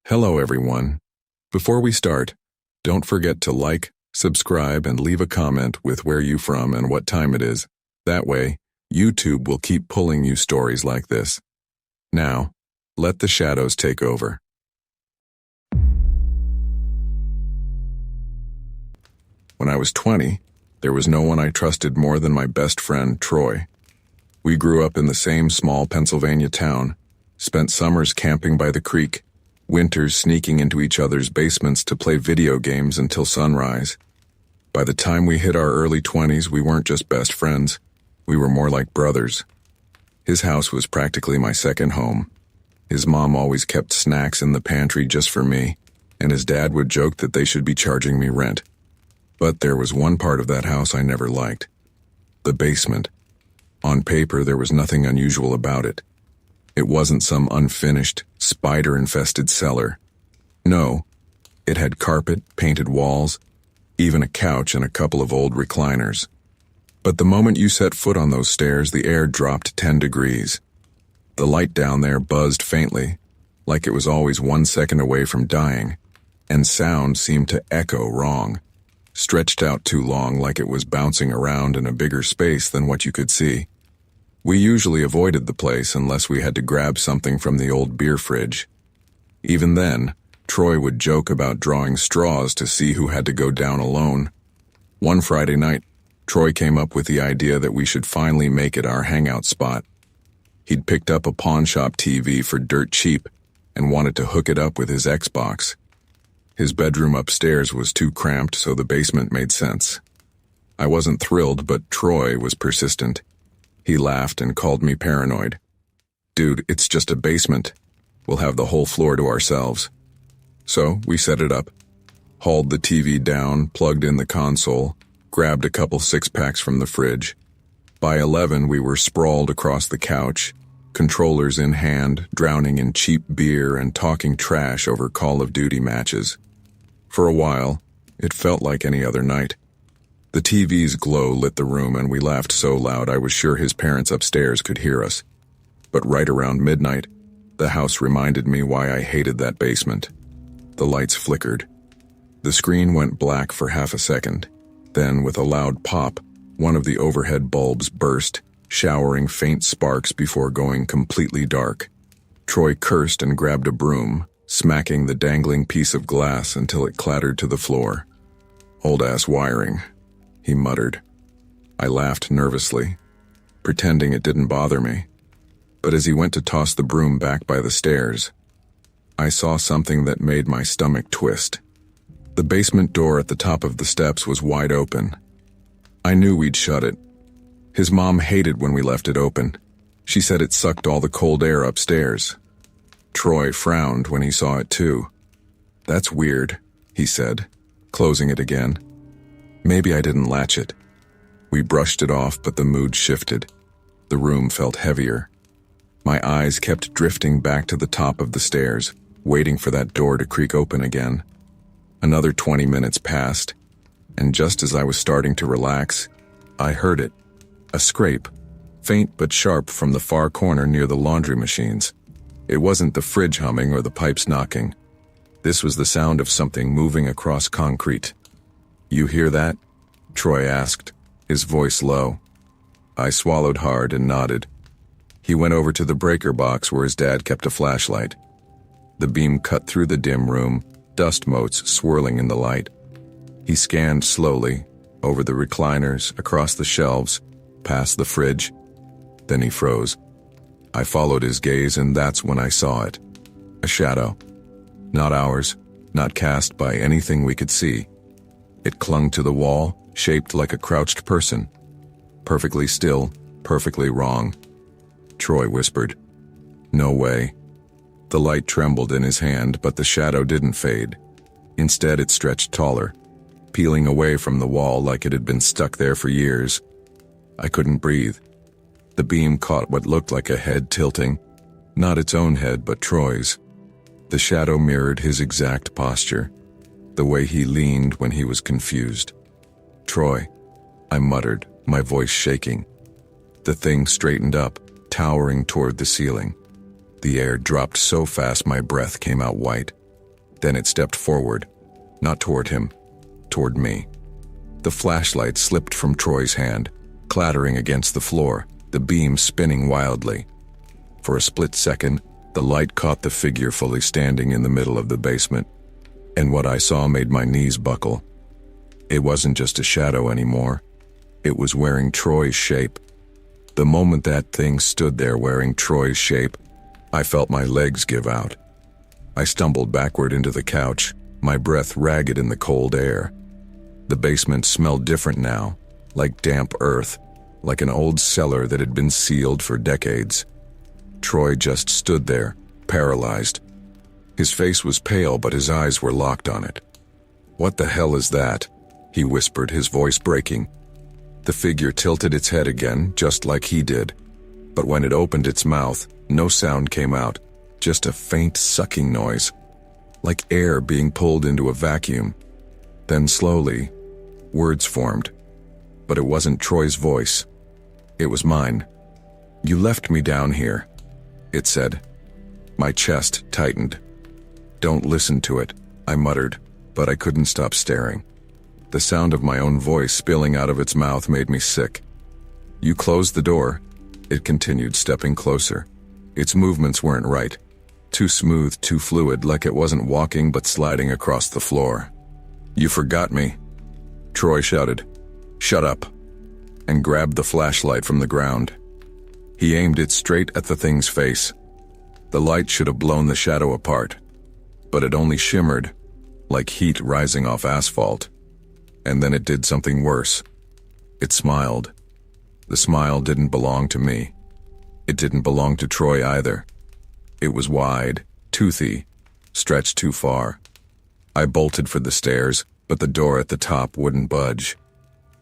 Hello everyone. Before we start, don't forget to like, subscribe, and leave a comment with where you from and what time it is. That way, YouTube will keep pulling you stories like this. Now, let the shadows take over. When I was 20, there was no one I trusted more than my best friend, Troy. We grew up in the same small Pennsylvania town, spent summers camping by the creek, winters sneaking into each other's basements to play video games until sunrise. By the time we hit our early 20s, we weren't just best friends, we were more like brothers. His house was practically my second home. His mom always kept snacks in the pantry just for me, and his dad would joke that they should be charging me rent. But there was one part of that house I never liked: the basement. On paper, there was nothing unusual about it. It wasn't some unfinished, spider-infested cellar. No, it had carpet, painted walls, even a couch and a couple of old recliners. But the moment you set foot on those stairs, the air dropped 10 degrees. The light down there buzzed faintly, like it was always 1 second away from dying, and sound seemed to echo wrong, stretched out too long like it was bouncing around in a bigger space than what you could see. We usually avoided the place unless we had to grab something from the old beer fridge. Even then, Troy would joke about drawing straws to see who had to go down alone. One Friday night, Troy came up with the idea that we should finally make it our hangout spot. He'd picked up a pawn shop TV for dirt cheap and wanted to hook it up with his Xbox. His bedroom upstairs was too cramped, so the basement made sense. I wasn't thrilled, but Troy was persistent. He laughed and called me paranoid. "Dude, it's just a basement. We'll have the whole floor to ourselves." So we set it up, hauled the TV down, plugged in the console, grabbed a couple six-packs from the fridge. By 11, we were sprawled across the couch, controllers in hand, drowning in cheap beer and talking trash over Call of Duty matches. For a while, it felt like any other night. The TV's glow lit the room, and we laughed so loud I was sure his parents upstairs could hear us. But right around midnight, the house reminded me why I hated that basement. The lights flickered. The screen went black for half a second. Then, with a loud pop, one of the overhead bulbs burst, showering faint sparks before going completely dark. Troy cursed and grabbed a broom, smacking the dangling piece of glass until it clattered to the floor. "Old-ass wiring," he muttered. I laughed nervously, pretending it didn't bother me. But as he went to toss the broom back by the stairs, I saw something that made my stomach twist. The basement door at the top of the steps was wide open. I knew we'd shut it. His mom hated when we left it open. She said it sucked all the cold air upstairs. Troy frowned when he saw it too. "That's weird," he said, closing it again. Maybe I didn't latch it. We brushed it off, but the mood shifted. The room felt heavier. My eyes kept drifting back to the top of the stairs, waiting for that door to creak open again. Another 20 minutes passed, and just as I was starting to relax, I heard it. A scrape, faint but sharp from the far corner near the laundry machines. It wasn't the fridge humming or the pipes knocking. This was the sound of something moving across concrete. "You hear that?" Troy asked, his voice low. I swallowed hard and nodded. He went over to the breaker box where his dad kept a flashlight. The beam cut through the dim room, dust motes swirling in the light. He scanned slowly, over the recliners, across the shelves, past the fridge. Then he froze. I followed his gaze, and that's when I saw it. A shadow. Not ours, not cast by anything we could see. It clung to the wall, shaped like a crouched person. Perfectly still, perfectly wrong. Troy whispered, "No way." The light trembled in his hand, but the shadow didn't fade. Instead, it stretched taller, peeling away from the wall like it had been stuck there for years. I couldn't breathe. The beam caught what looked like a head tilting, not its own head, but Troy's. The shadow mirrored his exact posture, the way he leaned when he was confused. "Troy," I muttered, my voice shaking. The thing straightened up, towering toward the ceiling. The air dropped so fast my breath came out white. Then it stepped forward, not toward him, toward me. The flashlight slipped from Troy's hand, clattering against the floor, the beam spinning wildly. For a split second, the light caught the figure fully standing in the middle of the basement, and what I saw made my knees buckle. It wasn't just a shadow anymore. It was wearing Troy's shape. The moment that thing stood there wearing Troy's shape, I felt my legs give out. I stumbled backward into the couch, my breath ragged in the cold air. The basement smelled different now, like damp earth, like an old cellar that had been sealed for decades. Troy just stood there, paralyzed. His face was pale, but his eyes were locked on it. "What the hell is that?" he whispered, his voice breaking. The figure tilted its head again, just like he did. But when it opened its mouth, no sound came out, just a faint sucking noise, like air being pulled into a vacuum. Then slowly, words formed. But it wasn't Troy's voice. It was mine. "You left me down here," it said. My chest tightened. "Don't listen to it," I muttered, but I couldn't stop staring. The sound of my own voice spilling out of its mouth made me sick. "You closed the door," it continued, stepping closer. Its movements weren't right. Too smooth, too fluid, like it wasn't walking but sliding across the floor. "You forgot me," Troy shouted. "Shut up," and grabbed the flashlight from the ground. He aimed it straight at the thing's face. The light should have blown the shadow apart, but it only shimmered, like heat rising off asphalt. And then it did something worse. It smiled. The smile didn't belong to me. It didn't belong to Troy either. It was wide, toothy, stretched too far. I bolted for the stairs, but the door at the top wouldn't budge.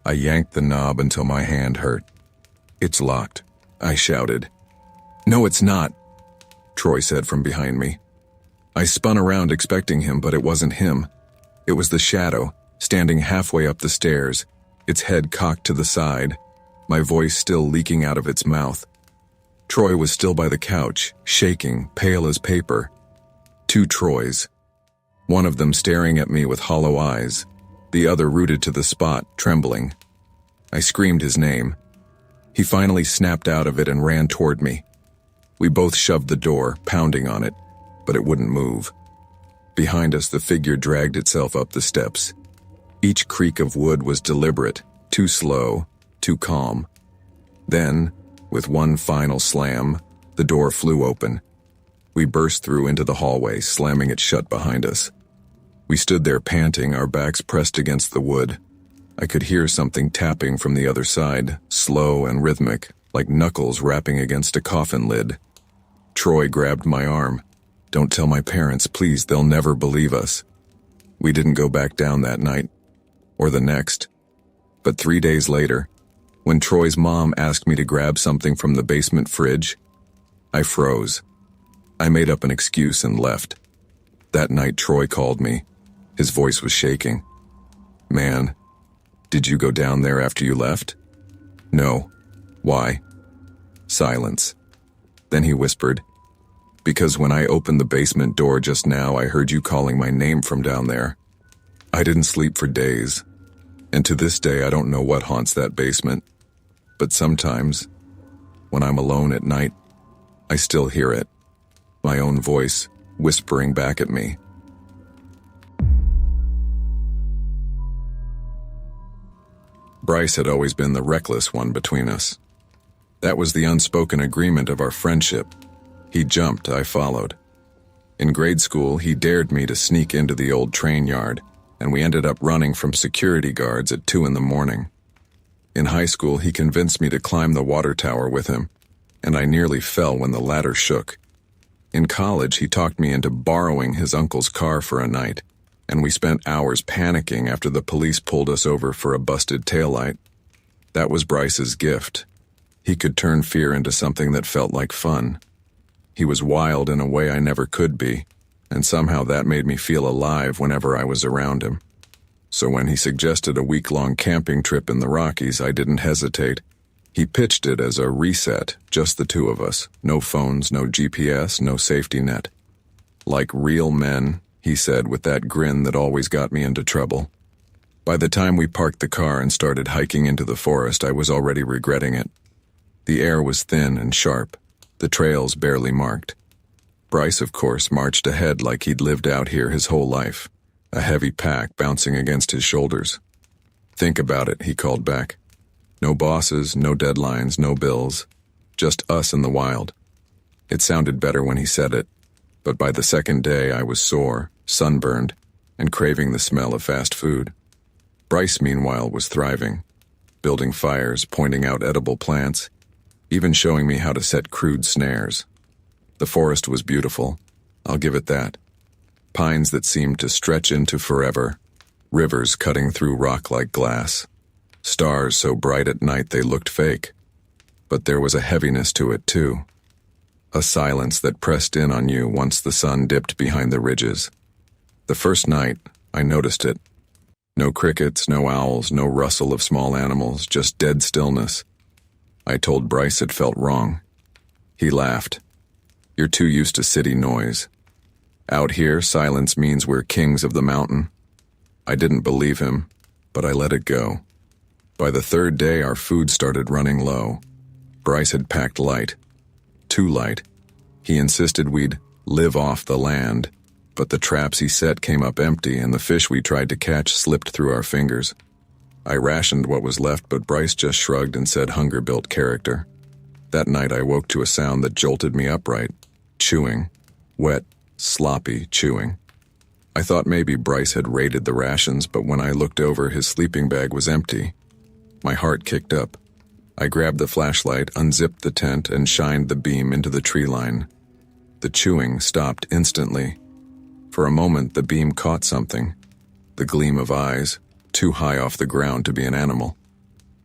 I yanked the knob until my hand hurt. "It's locked," I shouted. "No, it's not," Troy said from behind me. I spun around expecting him, but it wasn't him. It was the shadow, standing halfway up the stairs, its head cocked to the side, my voice still leaking out of its mouth. Troy was still by the couch, shaking, pale as paper. Two Troys. One of them staring at me with hollow eyes, the other rooted to the spot, trembling. I screamed his name. He finally snapped out of it and ran toward me. We both shoved the door, pounding on it, but it wouldn't move. Behind us, the figure dragged itself up the steps. Each creak of wood was deliberate, too slow, too calm. Then, with one final slam, the door flew open. We burst through into the hallway, slamming it shut behind us. We stood there panting, our backs pressed against the wood. I could hear something tapping from the other side, slow and rhythmic, like knuckles rapping against a coffin lid. Troy grabbed my arm. "Don't tell my parents, please, they'll never believe us." We didn't go back down that night, or the next. But 3 days later, when Troy's mom asked me to grab something from the basement fridge, I froze. I made up an excuse and left. That night Troy called me. His voice was shaking. "Man, did you go down there after you left?" "No." "Why?" Silence. Then he whispered, "Because when I opened the basement door just now, I heard you calling my name from down there. I didn't sleep for days, and to this day I don't know what haunts that basement. But sometimes, when I'm alone at night, I still hear it, my own voice whispering back at me." Bryce had always been the reckless one between us. That was the unspoken agreement of our friendship. He jumped, I followed. In grade school, he dared me to sneak into the old train yard, and we ended up running from security guards at 2 a.m. In high school, he convinced me to climb the water tower with him, and I nearly fell when the ladder shook. In college, he talked me into borrowing his uncle's car for a night, and we spent hours panicking after the police pulled us over for a busted taillight. That was Bryce's gift. He could turn fear into something that felt like fun. He was wild in a way I never could be, and somehow that made me feel alive whenever I was around him. So when he suggested a week-long camping trip in the Rockies, I didn't hesitate. He pitched it as a reset, just the two of us. No phones, no GPS, no safety net. Like real men, he said with that grin that always got me into trouble. By the time we parked the car and started hiking into the forest, I was already regretting it. The air was thin and sharp, the trails barely marked. Bryce, of course, marched ahead like he'd lived out here his whole life, a heavy pack bouncing against his shoulders. "Think about it," he called back. "No bosses, no deadlines, no bills. Just us in the wild." It sounded better when he said it, but by the second day I was sore, sunburned, and craving the smell of fast food. Bryce, meanwhile, was thriving, building fires, pointing out edible plants, even showing me how to set crude snares. The forest was beautiful, I'll give it that. Pines that seemed to stretch into forever, rivers cutting through rock like glass, stars so bright at night they looked fake. But there was a heaviness to it, too. A silence that pressed in on you once the sun dipped behind the ridges. The first night, I noticed it. No crickets, no owls, no rustle of small animals, just dead stillness. I told Bryce it felt wrong. He laughed. "You're too used to city noise. Out here, silence means we're kings of the mountain." I didn't believe him, but I let it go. By the third day, our food started running low. Bryce had packed light. Too light. He insisted we'd live off the land, but the traps he set came up empty and the fish we tried to catch slipped through our fingers. I rationed what was left, but Bryce just shrugged and said hunger built character. That night I woke to a sound that jolted me upright. Chewing. Wet, sloppy chewing. I thought maybe Bryce had raided the rations, but when I looked over, his sleeping bag was empty. My heart kicked up. I grabbed the flashlight, unzipped the tent, and shined the beam into the tree line. The chewing stopped instantly. For a moment, the beam caught something. The gleam of eyes, too high off the ground to be an animal.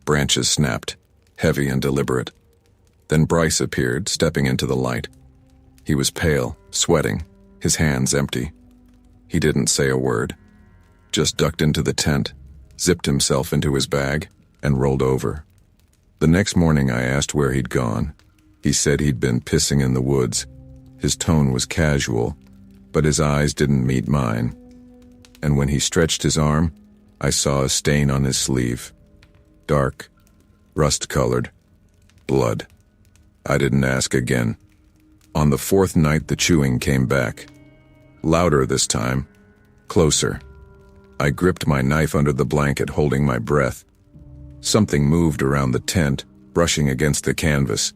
Branches snapped, heavy and deliberate. Then Bryce appeared, stepping into the light. He was pale, sweating, his hands empty. He didn't say a word, just ducked into the tent, zipped himself into his bag, and rolled over. The next morning I asked where he'd gone. He said he'd been pissing in the woods. His tone was casual, but his eyes didn't meet mine. And when he stretched his arm, I saw a stain on his sleeve. Dark, rust-colored, blood. I didn't ask again. On the fourth night, the chewing came back. Louder this time. Closer. I gripped my knife under the blanket, holding my breath. Something moved around the tent, brushing against the canvas.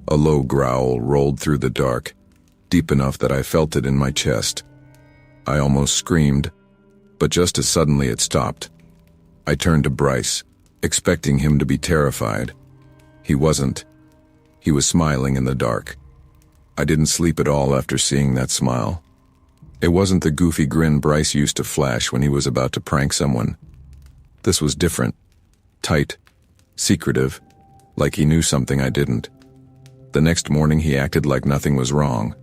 A low growl rolled through the dark, deep enough that I felt it in my chest. I almost screamed, but just as suddenly it stopped. I turned to Bryce, expecting him to be terrified. He wasn't. He was smiling in the dark. I didn't sleep at all after seeing that smile. It wasn't the goofy grin Bryce used to flash when he was about to prank someone. This was different. Tight, secretive, like he knew something I didn't. The next morning he acted like nothing was wrong,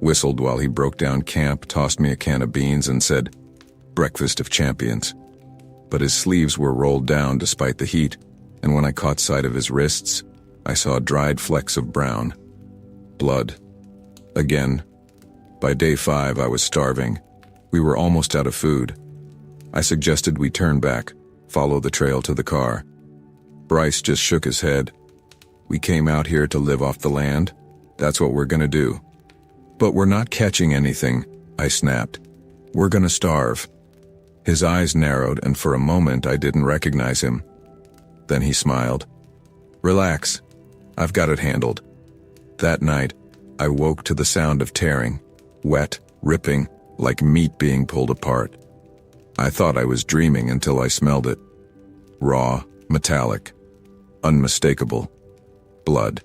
whistled while he broke down camp, tossed me a can of beans, and said, "Breakfast of champions." But his sleeves were rolled down despite the heat, and when I caught sight of his wrists, I saw dried flecks of brown. Blood. Again. By day 5 I was starving. We were almost out of food. I suggested we turn back, follow the trail to the car. Bryce just shook his head. "We came out here to live off the land. That's what we're gonna do." "But we're not catching anything," I snapped. "We're gonna starve." His eyes narrowed, and for a moment I didn't recognize him. Then he smiled. "Relax. I've got it handled." That night, I woke to the sound of tearing, wet, ripping, like meat being pulled apart. I thought I was dreaming until I smelled it. Raw, metallic, unmistakable. Blood.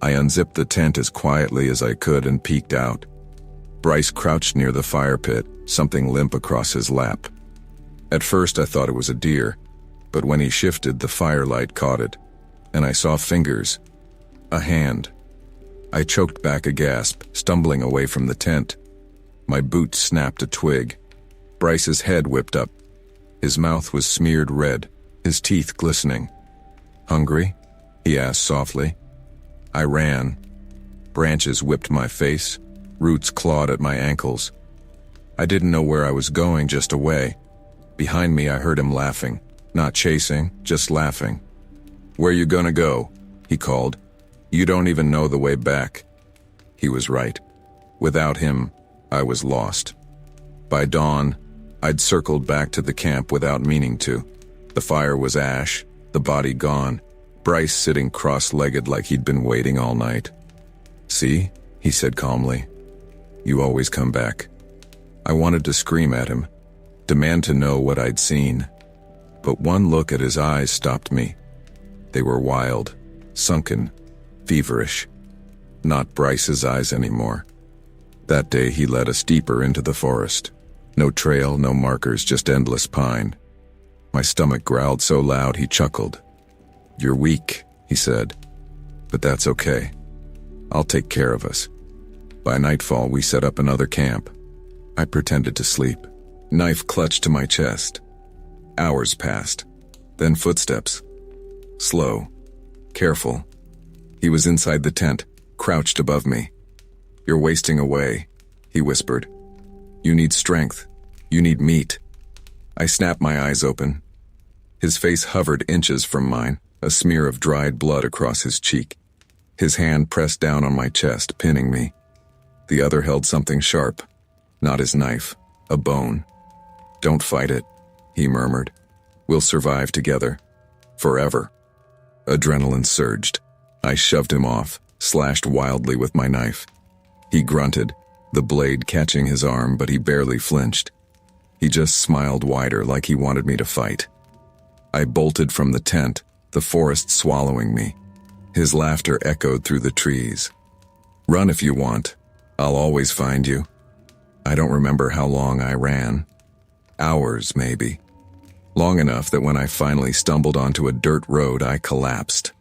I unzipped the tent as quietly as I could and peeked out. Bryce crouched near the fire pit, something limp across his lap. At first I thought it was a deer, but when he shifted, the firelight caught it, and I saw fingers. A hand. I choked back a gasp, stumbling away from the tent. My boot snapped a twig. Bryce's head whipped up. His mouth was smeared red, his teeth glistening. "Hungry?" he asked softly. I ran. Branches whipped my face, roots clawed at my ankles. I didn't know where I was going, just away. Behind me, I heard him laughing. Not chasing, just laughing. "Where you gonna go?" he called. "You don't even know the way back." He was right. Without him, I was lost. By dawn, I'd circled back to the camp without meaning to. The fire was ash, the body gone, Bryce sitting cross-legged like he'd been waiting all night. "See?" he said calmly. "You always come back." I wanted to scream at him, demand to know what I'd seen. But one look at his eyes stopped me. They were wild, sunken, feverish. Not Bryce's eyes anymore. That day he led us deeper into the forest. No trail, no markers, just endless pine. My stomach growled so loud he chuckled. "You're weak," he said. "But that's okay. I'll take care of us." By nightfall, we set up another camp. I pretended to sleep, knife clutched to my chest. Hours passed. Then footsteps. Slow. Careful. He was inside the tent, crouched above me. "You're wasting away," he whispered. "You need strength. You need meat." I snapped my eyes open. His face hovered inches from mine, a smear of dried blood across his cheek. His hand pressed down on my chest, pinning me. The other held something sharp. Not his knife. A bone. "Don't fight it," he murmured. "We'll survive together. Forever." Adrenaline surged. I shoved him off, slashed wildly with my knife. He grunted, the blade catching his arm, but he barely flinched. He just smiled wider, like he wanted me to fight. I bolted from the tent, the forest swallowing me. His laughter echoed through the trees. "Run if you want. I'll always find you." I don't remember how long I ran. Hours, maybe. Long enough that when I finally stumbled onto a dirt road, I collapsed.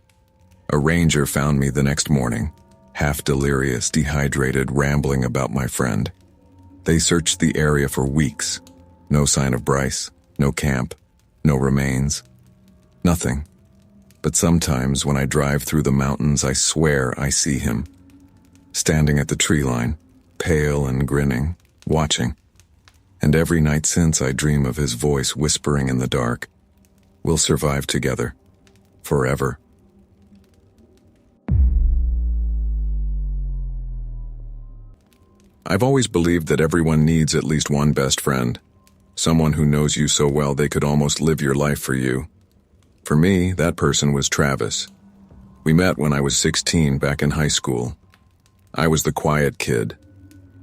A ranger found me the next morning, half delirious, dehydrated, rambling about my friend. They searched the area for weeks. No sign of Bryce, no camp, no remains. Nothing. But sometimes when I drive through the mountains, I swear I see him. Standing at the tree line, pale and grinning, watching. And every night since, I dream of his voice whispering in the dark. "We'll survive together. Forever." I've always believed that everyone needs at least one best friend. Someone who knows you so well they could almost live your life for you. For me, that person was Travis. We met when I was 16 back in high school. I was the quiet kid.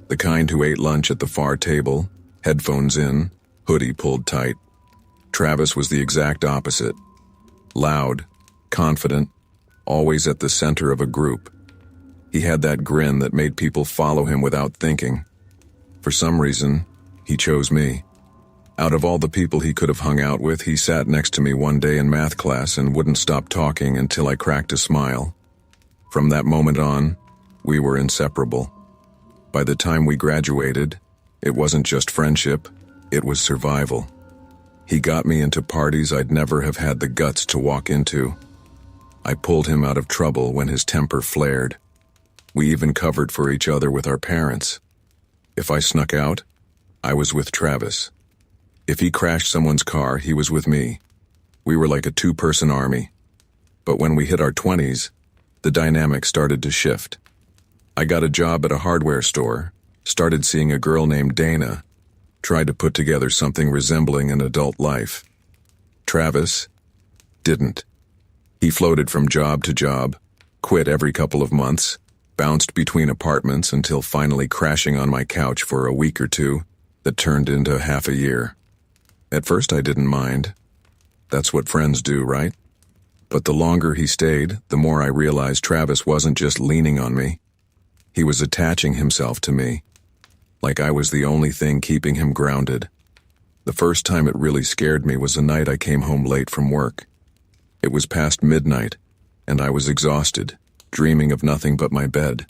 The kind who ate lunch at the far table, headphones in, hoodie pulled tight. Travis was the exact opposite. Loud, confident, always at the center of a group. He had that grin that made people follow him without thinking. For some reason, he chose me. Out of all the people he could have hung out with, he sat next to me one day in math class and wouldn't stop talking until I cracked a smile. From that moment on, we were inseparable. By the time we graduated, it wasn't just friendship, it was survival. He got me into parties I'd never have had the guts to walk into. I pulled him out of trouble when his temper flared. We even covered for each other with our parents. If I snuck out, I was with Travis. If he crashed someone's car, he was with me. We were like a two-person army. But when we hit our 20s, the dynamic started to shift. I got a job at a hardware store, started seeing a girl named Dana, tried to put together something resembling an adult life. Travis didn't. He floated from job to job, quit every couple of months, bounced between apartments until finally crashing on my couch for a week or two that turned into half a year. At first I didn't mind. That's what friends do, right? But the longer he stayed, the more I realized Travis wasn't just leaning on me. He was attaching himself to me, like I was the only thing keeping him grounded. The first time it really scared me was a night I came home late from work. It was past midnight, and I was exhausted, dreaming of nothing but my bed.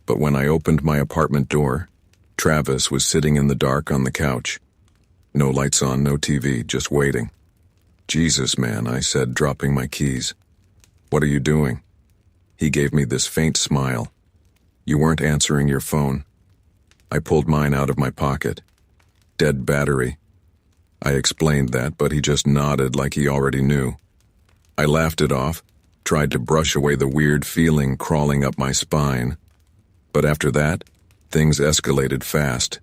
But when I opened my apartment door, Travis was sitting in the dark on the couch. No lights on, no TV, just waiting. "Jesus, man," I said, dropping my keys. "What are you doing?" He gave me this faint smile. "You weren't answering your phone." I pulled mine out of my pocket, Dead battery. I explained that, but he just nodded like he already knew. I laughed it off, tried to brush away the weird feeling crawling up my spine. But after that, things escalated fast.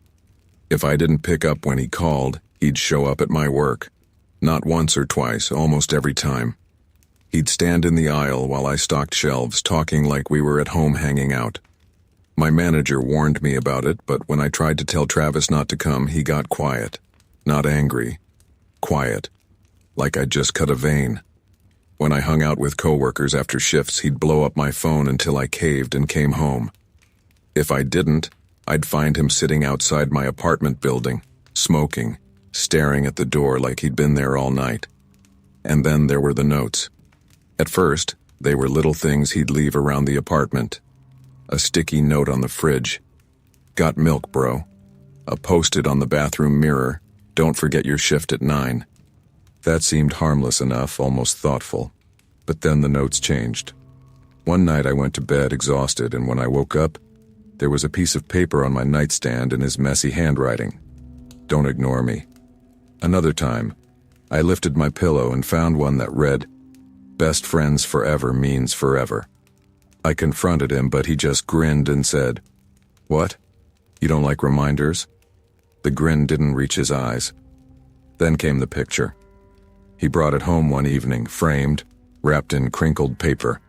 If I didn't pick up when he called, he'd show up at my work. Not once or twice, almost every time. He'd stand in the aisle while I stocked shelves, talking like we were at home hanging out. My manager warned me about it, but when I tried to tell Travis not to come, he got quiet. Not angry. Quiet. Like I'd just cut a vein. When I hung out with coworkers after shifts, he'd blow up my phone until I caved and came home. If I didn't, I'd find him sitting outside my apartment building, smoking, staring at the door like he'd been there all night. And then there were the notes. At first, they were little things he'd leave around the apartment. A sticky note on the fridge. Got milk, bro. A post-it on the bathroom mirror. Don't forget your shift at 9. That seemed harmless enough, almost thoughtful. But then the notes changed. One night I went to bed exhausted, and when I woke up, there was a piece of paper on my nightstand in his messy handwriting. Don't ignore me. Another time, I lifted my pillow and found one that read, "Best friends forever means forever." I confronted him, but he just grinned and said, "What? You don't like reminders?" The grin didn't reach his eyes. Then came the picture. He brought it home one evening, framed, wrapped in crinkled paper.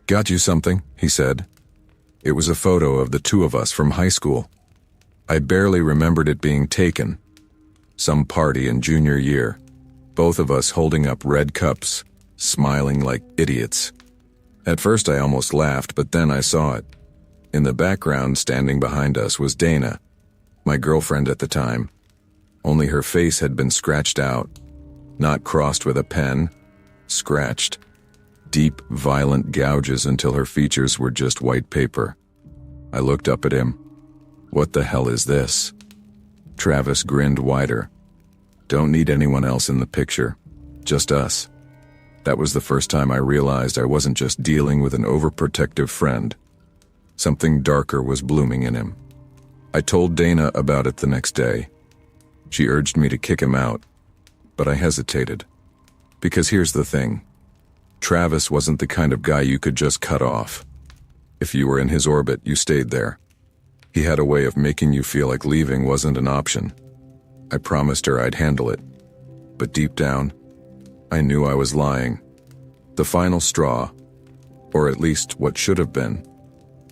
"Got you something," he said. It was a photo of the two of us from high school. I barely remembered it being taken. Some party in junior year. Both of us holding up red cups, smiling like idiots. At first I almost laughed, but then I saw it. In the background, standing behind us, was Dana, my girlfriend at the time. Only her face had been scratched out. Not crossed with a pen. Scratched. Deep, violent gouges until her features were just white paper. I looked up at him. "What the hell is this?" Travis grinned wider. "Don't need anyone else in the picture. Just us." That was the first time I realized I wasn't just dealing with an overprotective friend. Something darker was blooming in him. I told Dana about it the next day. She urged me to kick him out, but I hesitated. Because here's the thing. Travis wasn't the kind of guy you could just cut off. If you were in his orbit, you stayed there. He had a way of making you feel like leaving wasn't an option. I promised her I'd handle it. But deep down, I knew I was lying. The final straw, or at least what should have been,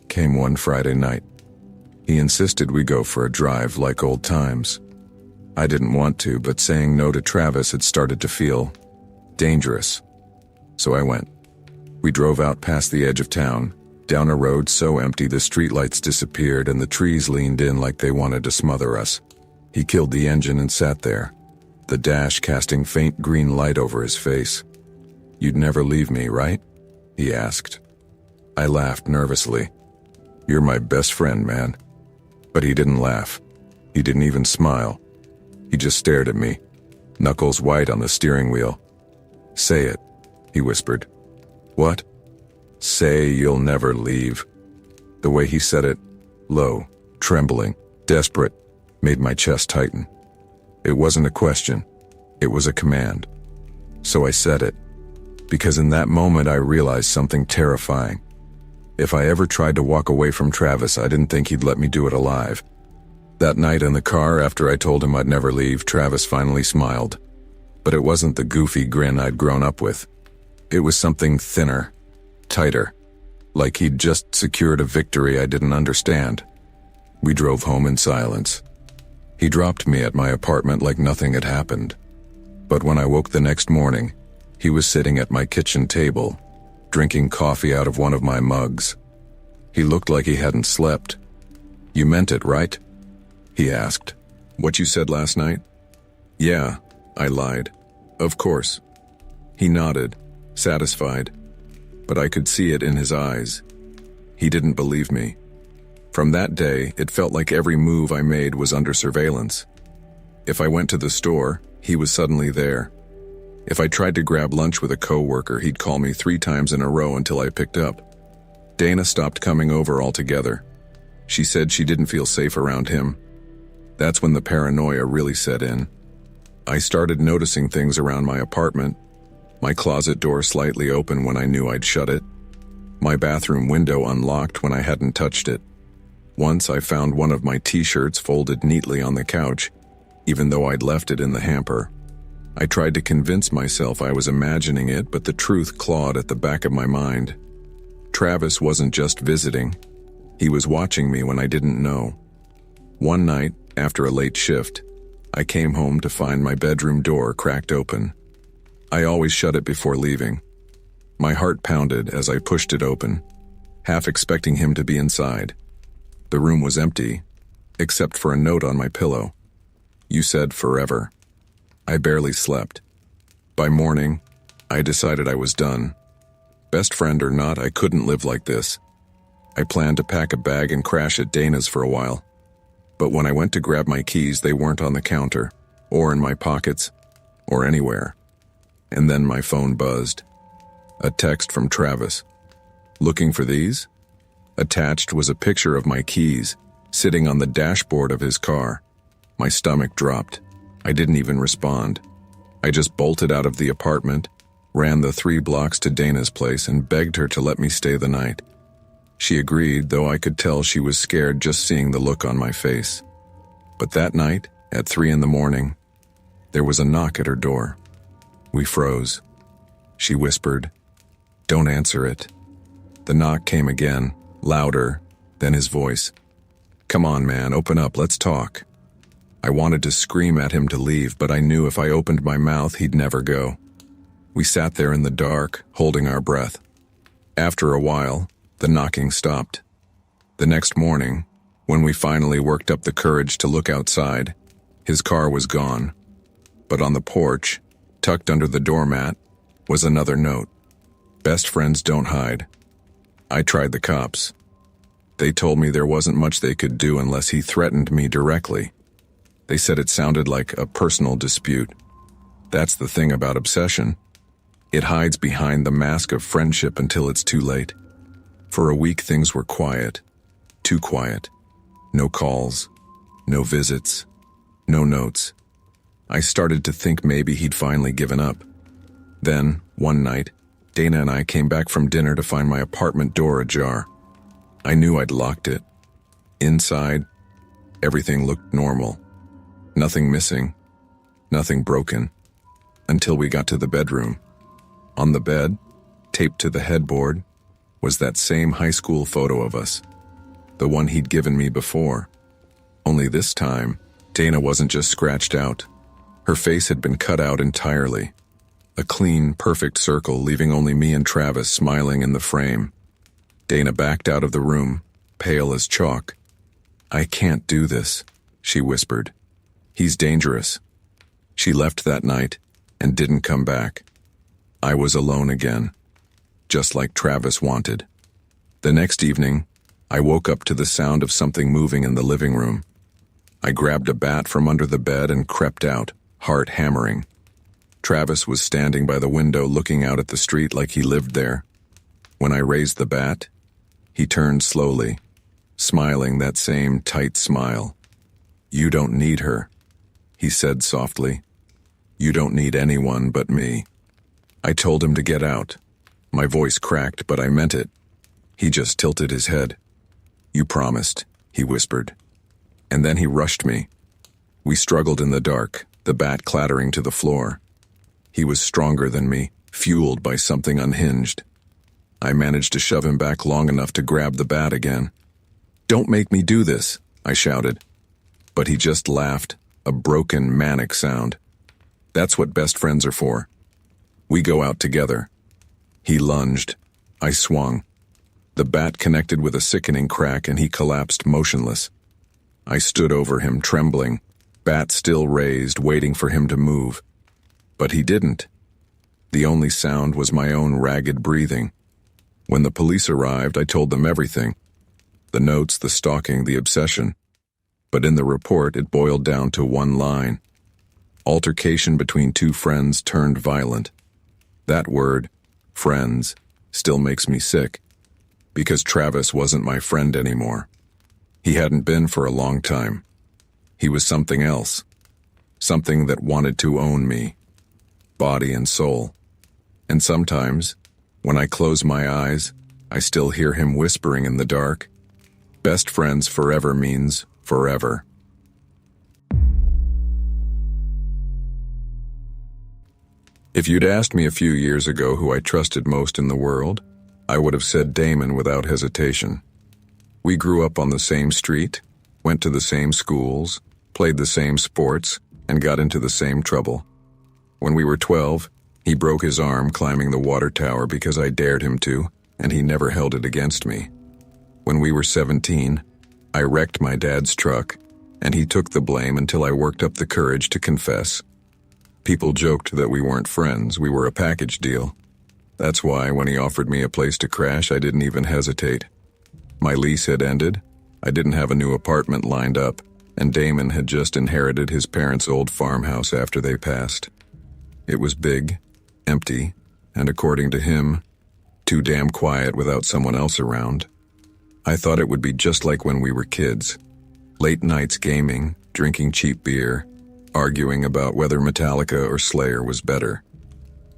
came one Friday night. He insisted we go for a drive like old times. I didn't want to, but saying no to Travis had started to feel dangerous. So I went. We drove out past the edge of town, down a road so empty the streetlights disappeared and the trees leaned in like they wanted to smother us. He killed the engine and sat there, the dash casting faint green light over his face. "You'd never leave me, right?" he asked. I laughed nervously. "You're my best friend, man." But he didn't laugh. He didn't even smile. He just stared at me, knuckles white on the steering wheel. "Say it," he whispered. "What?" "Say you'll never leave." The way he said it, low, trembling, desperate, made my chest tighten. It wasn't a question. It was a command. So I said it. Because in that moment I realized something terrifying. If I ever tried to walk away from Travis, I didn't think he'd let me do it alive. That night in the car, after I told him I'd never leave, Travis finally smiled. But it wasn't the goofy grin I'd grown up with. It was something thinner, tighter, like he'd just secured a victory I didn't understand. We drove home in silence. He dropped me at my apartment like nothing had happened. But when I woke the next morning, he was sitting at my kitchen table, drinking coffee out of one of my mugs. He looked like he hadn't slept. "You meant it, right?" he asked. "What you said last night?" "Yeah," I lied. "Of course." He nodded, satisfied, but I could see it in his eyes. He didn't believe me. From that day, it felt like every move I made was under surveillance. If I went to the store, he was suddenly there. If I tried to grab lunch with a coworker, he'd call me 3 times in a row until I picked up. Dana stopped coming over altogether. She said she didn't feel safe around him. That's when the paranoia really set in. I started noticing things around my apartment. My closet door slightly open when I knew I'd shut it. My bathroom window unlocked when I hadn't touched it. Once I found one of my t-shirts folded neatly on the couch, even though I'd left it in the hamper. I tried to convince myself I was imagining it, but the truth clawed at the back of my mind. Travis wasn't just visiting. He was watching me when I didn't know. One night, after a late shift, I came home to find my bedroom door cracked open. I always shut it before leaving. My heart pounded as I pushed it open, half expecting him to be inside. The room was empty, except for a note on my pillow. You said forever. I barely slept. By morning, I decided I was done. Best friend or not, I couldn't live like this. I planned to pack a bag and crash at Dana's for a while. But when I went to grab my keys, they weren't on the counter, or in my pockets, or anywhere. And then my phone buzzed. A text from Travis. Looking for these? Attached was a picture of my keys, sitting on the dashboard of his car. My stomach dropped. I didn't even respond. I just bolted out of the apartment, ran the 3 blocks to Dana's place, and begged her to let me stay the night. She agreed, though I could tell she was scared just seeing the look on my face. But that night, at 3 a.m, there was a knock at her door. We froze. She whispered, "Don't answer it." The knock came again, louder, then his voice. "Come on, man, open up, let's talk." I wanted to scream at him to leave, but I knew if I opened my mouth, he'd never go. We sat there in the dark, holding our breath. After a while, the knocking stopped. The next morning, when we finally worked up the courage to look outside, his car was gone. But on the porch, tucked under the doormat, was another note. Best friends don't hide. I tried the cops. They told me there wasn't much they could do unless he threatened me directly. They said it sounded like a personal dispute. That's the thing about obsession. It hides behind the mask of friendship until it's too late. For a week, things were quiet. Too quiet. No calls. No visits. No notes. I started to think maybe he'd finally given up. Then, one night, Dana and I came back from dinner to find my apartment door ajar. I knew I'd locked it. Inside, everything looked normal. Nothing missing. Nothing broken. Until we got to the bedroom. On the bed, taped to the headboard, was that same high school photo of us. The one he'd given me before. Only this time, Dana wasn't just scratched out. Her face had been cut out entirely. A clean, perfect circle, leaving only me and Travis smiling in the frame. Dana backed out of the room, pale as chalk. "I can't do this," she whispered. "He's dangerous." She left that night and didn't come back. I was alone again, just like Travis wanted. The next evening, I woke up to the sound of something moving in the living room. I grabbed a bat from under the bed and crept out, heart hammering. Travis was standing by the window looking out at the street like he lived there. When I raised the bat, he turned slowly, smiling that same tight smile. "You don't need her," he said softly. "You don't need anyone but me." I told him to get out. My voice cracked, but I meant it. He just tilted his head. "You promised," he whispered. And then he rushed me. We struggled in the dark, the bat clattering to the floor. He was stronger than me, fueled by something unhinged. I managed to shove him back long enough to grab the bat again. "Don't make me do this," I shouted. But he just laughed, a broken, manic sound. That's what best friends are for. We go out together. He lunged. I swung. The bat connected with a sickening crack and he collapsed motionless. I stood over him, trembling, bat still raised, waiting for him to move. But he didn't. The only sound was my own ragged breathing. When the police arrived, I told them everything. The notes, the stalking, the obsession. But in the report, it boiled down to one line. Altercation between 2 friends turned violent. That word, friends, still makes me sick. Because Travis wasn't my friend anymore. He hadn't been for a long time. He was something else. Something that wanted to own me, body and soul. And sometimes, when I close my eyes, I still hear him whispering in the dark, "Best friends forever means forever." If you'd asked me a few years ago who I trusted most in the world, I would have said Damon without hesitation. We grew up on the same street, went to the same schools, played the same sports, and got into the same trouble. When we were 12, he broke his arm climbing the water tower because I dared him to, and he never held it against me. When we were 17, I wrecked my dad's truck, and he took the blame until I worked up the courage to confess. People joked that we weren't friends, we were a package deal. That's why when he offered me a place to crash, I didn't even hesitate. My lease had ended, I didn't have a new apartment lined up, and Damon had just inherited his parents' old farmhouse after they passed. It was big, empty, and according to him, too damn quiet without someone else around. I thought it would be just like when we were kids. Late nights gaming, drinking cheap beer, arguing about whether Metallica or Slayer was better.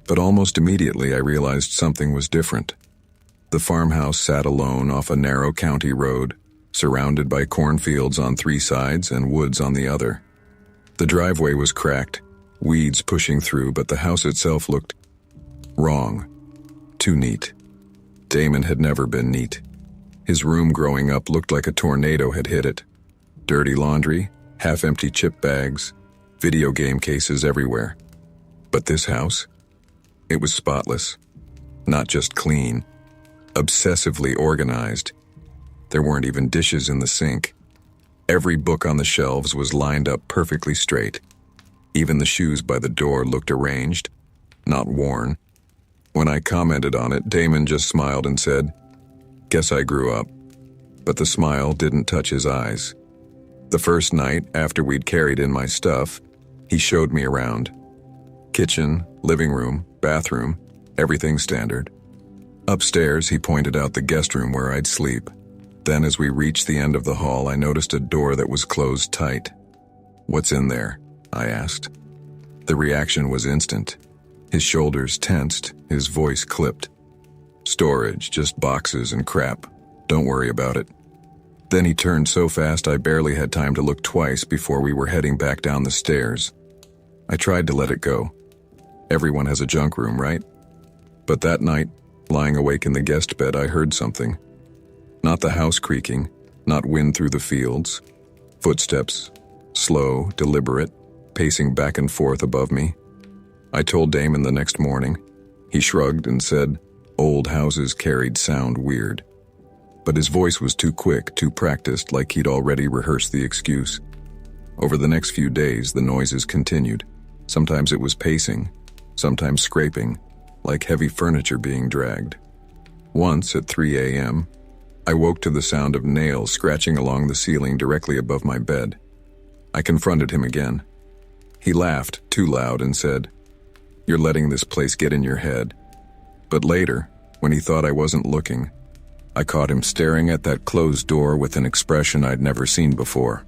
But almost immediately I realized something was different. The farmhouse sat alone off a narrow county road, surrounded by cornfields on three sides and woods on the other. The driveway was cracked, weeds pushing through, but the house itself looked wrong. Too neat. Damon had never been neat. His room growing up looked like a tornado had hit it. Dirty laundry, half-empty chip bags, video game cases everywhere. But this house? It was spotless. Not just clean. Obsessively organized. There weren't even dishes in the sink. Every book on the shelves was lined up perfectly straight. Even the shoes by the door looked arranged, not worn. When I commented on it, Damon just smiled and said, "Guess I grew up." But the smile didn't touch his eyes. The first night, after we'd carried in my stuff, he showed me around. Kitchen, living room, bathroom, everything standard. Upstairs, he pointed out the guest room where I'd sleep. Then as we reached the end of the hall, I noticed a door that was closed tight. "What's in there?" I asked. The reaction was instant. His shoulders tensed, his voice clipped. "Storage, just boxes and crap. Don't worry about it." Then he turned so fast I barely had time to look twice before we were heading back down the stairs. I tried to let it go. Everyone has a junk room, right? But that night, lying awake in the guest bed, I heard something. Not the house creaking, not wind through the fields. Footsteps, slow, deliberate, pacing back and forth above me. I told Damon the next morning. He shrugged and said, old houses carried sound weird. But his voice was too quick, too practiced, like he'd already rehearsed the excuse. Over the next few days, the noises continued. Sometimes it was pacing, sometimes scraping, like heavy furniture being dragged. Once, at 3 a.m., I woke to the sound of nails scratching along the ceiling directly above my bed. I confronted him again. He laughed, too loud, and said, "You're letting this place get in your head." But later, when he thought I wasn't looking, I caught him staring at that closed door with an expression I'd never seen before.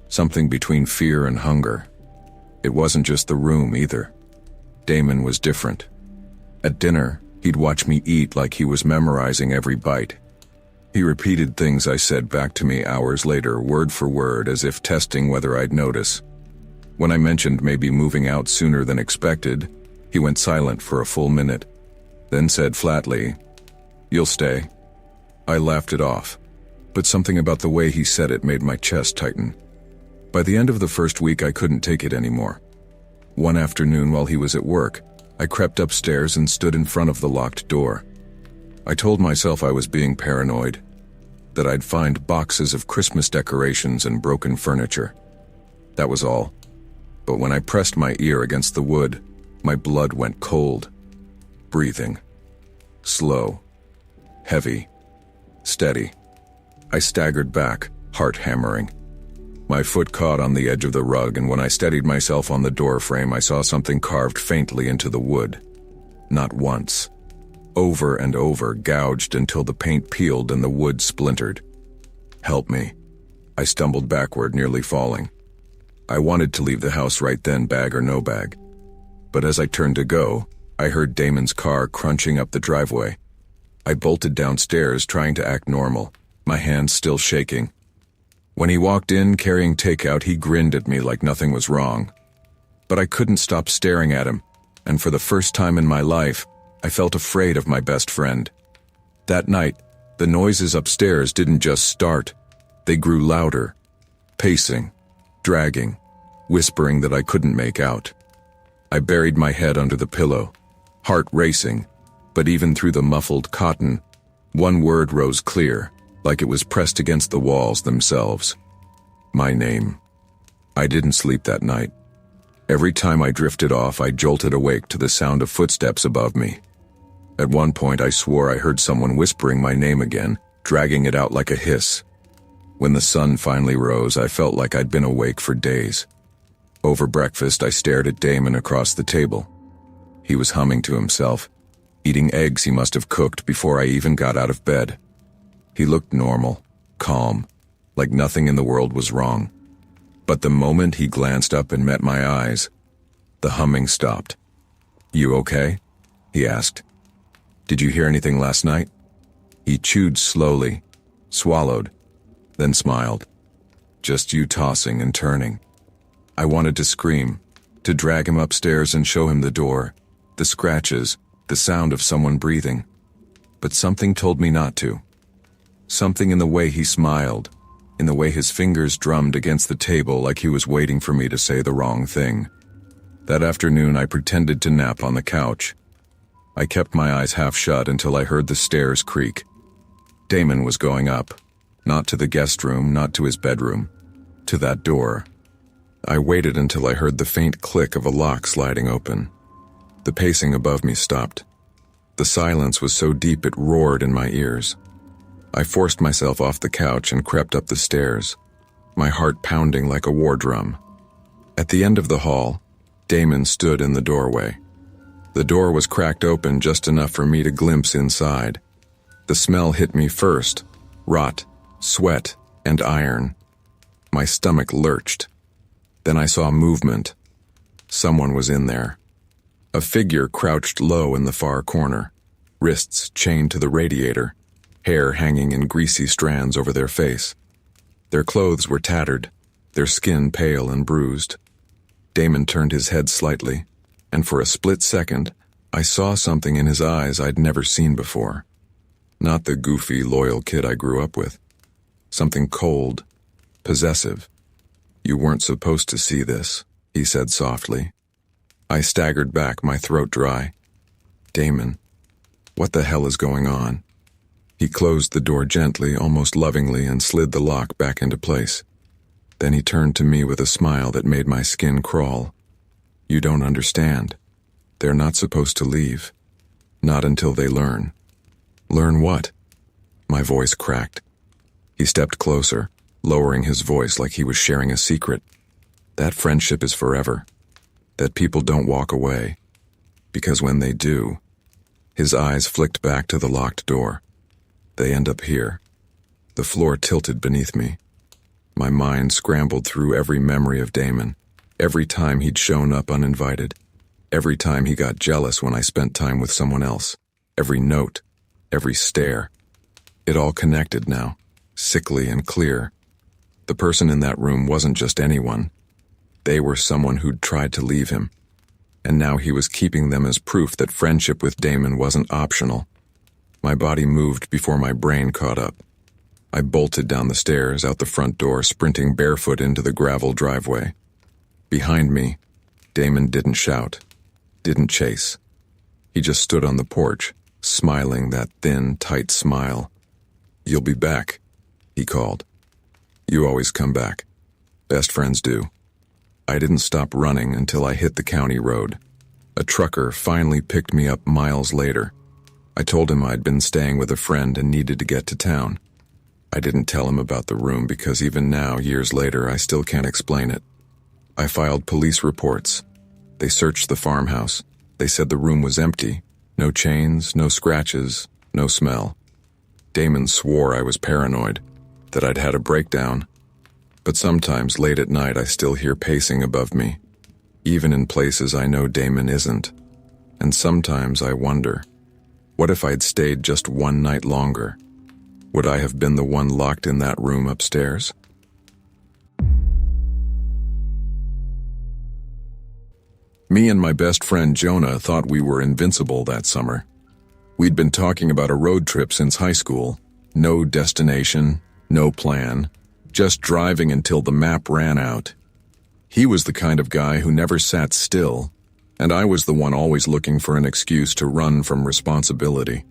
Something between fear and hunger. It wasn't just the room either. Damon was different. At dinner, he'd watch me eat like he was memorizing every bite. He repeated things I said back to me hours later, word for word, as if testing whether I'd notice. When I mentioned maybe moving out sooner than expected, he went silent for a full minute, then said flatly, "You'll stay." I laughed it off, but something about the way he said it made my chest tighten. By the end of the first week, I couldn't take it anymore. One afternoon while he was at work, I crept upstairs and stood in front of the locked door. I told myself I was being paranoid, that I'd find boxes of Christmas decorations and broken furniture. That was all. But when I pressed my ear against the wood, my blood went cold. Breathing. Slow. Heavy. Steady. I staggered back, heart hammering. My foot caught on the edge of the rug, and when I steadied myself on the door frame, I saw something carved faintly into the wood. Not once. Over and over, gouged until the paint peeled and the wood splintered. "Help me." I stumbled backward, nearly falling. I wanted to leave the house right then, bag or no bag. But as I turned to go, I heard Damon's car crunching up the driveway. I bolted downstairs, trying to act normal, my hands still shaking. When he walked in carrying takeout, he grinned at me like nothing was wrong. But I couldn't stop staring at him, and for the first time in my life, I felt afraid of my best friend. That night, the noises upstairs didn't just start. They grew louder, pacing, dragging, whispering that I couldn't make out. I buried my head under the pillow, heart racing, but even through the muffled cotton, one word rose clear, like it was pressed against the walls themselves. My name. I didn't sleep that night. Every time I drifted off, I jolted awake to the sound of footsteps above me. At one point, I swore I heard someone whispering my name again, dragging it out like a hiss. When the sun finally rose, I felt like I'd been awake for days. Over breakfast, I stared at Damon across the table. He was humming to himself, eating eggs he must have cooked before I even got out of bed. He looked normal, calm, like nothing in the world was wrong. But the moment he glanced up and met my eyes, the humming stopped. "You okay?" he asked. "Did you hear anything last night?" He chewed slowly, swallowed, then smiled. "Just you tossing and turning." I wanted to scream, to drag him upstairs and show him the door, the scratches, the sound of someone breathing. But something told me not to. Something in the way he smiled, in the way his fingers drummed against the table like he was waiting for me to say the wrong thing. That afternoon, I pretended to nap on the couch. I kept my eyes half shut until I heard the stairs creak. Damon was going up, not to the guest room, not to his bedroom, to that door. I waited until I heard the faint click of a lock sliding open. The pacing above me stopped. The silence was so deep it roared in my ears. I forced myself off the couch and crept up the stairs, my heart pounding like a war drum. At the end of the hall, Damon stood in the doorway. The door was cracked open just enough for me to glimpse inside. The smell hit me first, rot, sweat, and iron. My stomach lurched. Then I saw movement. Someone was in there. A figure crouched low in the far corner, wrists chained to the radiator, hair hanging in greasy strands over their face. Their clothes were tattered, their skin pale and bruised. Damon turned his head slightly, and for a split second, I saw something in his eyes I'd never seen before. Not the goofy, loyal kid I grew up with. Something cold, possessive. "You weren't supposed to see this," he said softly. I staggered back, my throat dry. "Damon, what the hell is going on?" He closed the door gently, almost lovingly, and slid the lock back into place. Then he turned to me with a smile that made my skin crawl. "You don't understand. They're not supposed to leave. Not until they learn." "Learn what?" My voice cracked. He stepped closer, lowering his voice like he was sharing a secret. "That friendship is forever. That people don't walk away. Because when they do..." His eyes flicked back to the locked door. "They end up here." The floor tilted beneath me. My mind scrambled through every memory of Damon, every time he'd shown up uninvited, every time he got jealous when I spent time with someone else, every note, every stare. It all connected now, sickly and clear. The person in that room wasn't just anyone. They were someone who'd tried to leave him, and now he was keeping them as proof that friendship with Damon wasn't optional. My body moved before my brain caught up. I bolted down the stairs, out the front door, sprinting barefoot into the gravel driveway. Behind me, Damon didn't shout, didn't chase. He just stood on the porch, smiling that thin, tight smile. "You'll be back," he called. "You always come back. Best friends do." I didn't stop running until I hit the county road. A trucker finally picked me up miles later. I told him I'd been staying with a friend and needed to get to town. I didn't tell him about the room because even now, years later, I still can't explain it. I filed police reports. They searched the farmhouse. They said the room was empty. No chains, no scratches, no smell. Damon swore I was paranoid, that I'd had a breakdown. But sometimes late at night I still hear pacing above me, even in places I know Damon isn't. And sometimes I wonder, what if I'd stayed just one night longer? Would I have been the one locked in that room upstairs? Me and my best friend Jonah thought we were invincible that summer. We'd been talking about a road trip since high school. No destination, no plan, just driving until the map ran out. He was the kind of guy who never sat still, and I was the one always looking for an excuse to run from responsibility.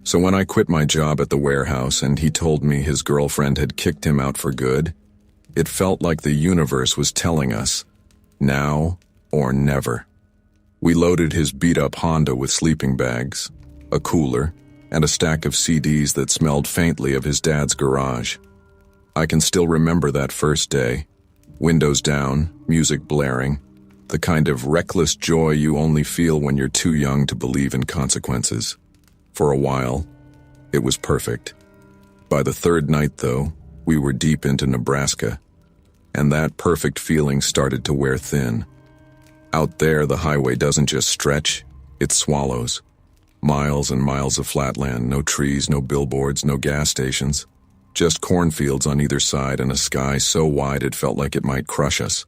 So when I quit my job at the warehouse and he told me his girlfriend had kicked him out for good, it felt like the universe was telling us, now or never. We loaded his beat-up Honda with sleeping bags, a cooler, and a stack of CDs that smelled faintly of his dad's garage. I can still remember that first day, windows down, music blaring, the kind of reckless joy you only feel when you're too young to believe in consequences. For a while, it was perfect. By the third night, though, we were deep into Nebraska, and that perfect feeling started to wear thin. Out there, the highway doesn't just stretch, it swallows. Miles and miles of flatland, no trees, no billboards, no gas stations. Just cornfields on either side and a sky so wide it felt like it might crush us.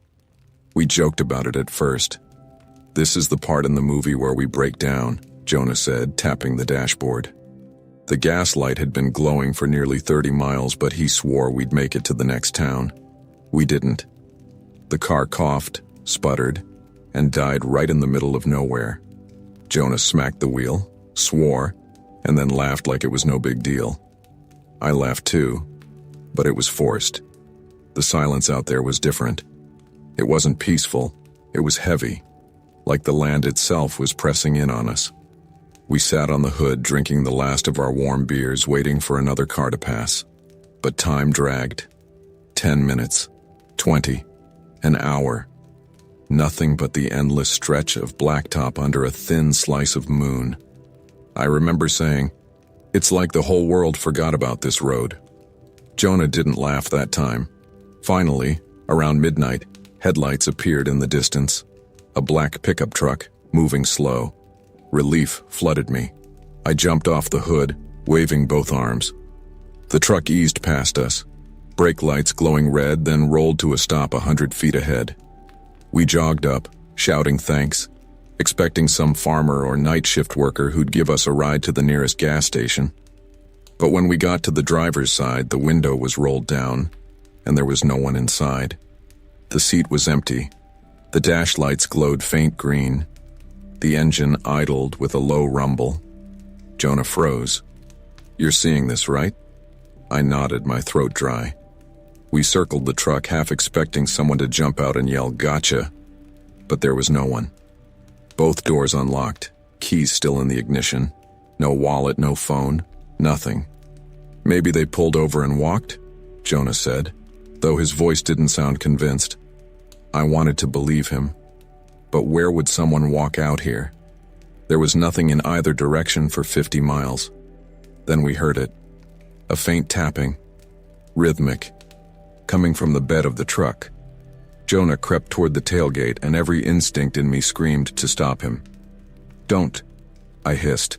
We joked about it at first. "This is the part in the movie where we break down," Jonah said, tapping the dashboard. The gas light had been glowing for nearly 30 miles, but he swore we'd make it to the next town. We didn't. The car coughed, sputtered, and died right in the middle of nowhere. Jonah smacked the wheel, swore, and then laughed like it was no big deal. I laughed too, but it was forced. The silence out there was different. It wasn't peaceful, it was heavy, like the land itself was pressing in on us. We sat on the hood drinking the last of our warm beers, waiting for another car to pass. But time dragged. 10 minutes, 20, an hour. Nothing but the endless stretch of blacktop under a thin slice of moon. I remember saying, "It's like the whole world forgot about this road." Jonah didn't laugh that time. Finally, around midnight, headlights appeared in the distance. A black pickup truck, moving slow. Relief flooded me. I jumped off the hood, waving both arms. The truck eased past us, brake lights glowing red, then rolled to a stop 100 feet ahead. We jogged up, shouting thanks, expecting some farmer or night shift worker who'd give us a ride to the nearest gas station. But when we got to the driver's side, the window was rolled down, and there was no one inside. The seat was empty. The dash lights glowed faint green. The engine idled with a low rumble. Jonah froze. "You're seeing this, right?" I nodded, my throat dry. We circled the truck, half expecting someone to jump out and yell, "Gotcha!" But there was no one. Both doors unlocked, keys still in the ignition. No wallet, no phone, nothing. "Maybe they pulled over and walked?" Jonah said, though his voice didn't sound convinced. I wanted to believe him. But where would someone walk out here? There was nothing in either direction for 50 miles. Then we heard it. A faint tapping. Rhythmic. Coming from the bed of the truck. Jonah crept toward the tailgate, and every instinct in me screamed to stop him. "Don't," I hissed.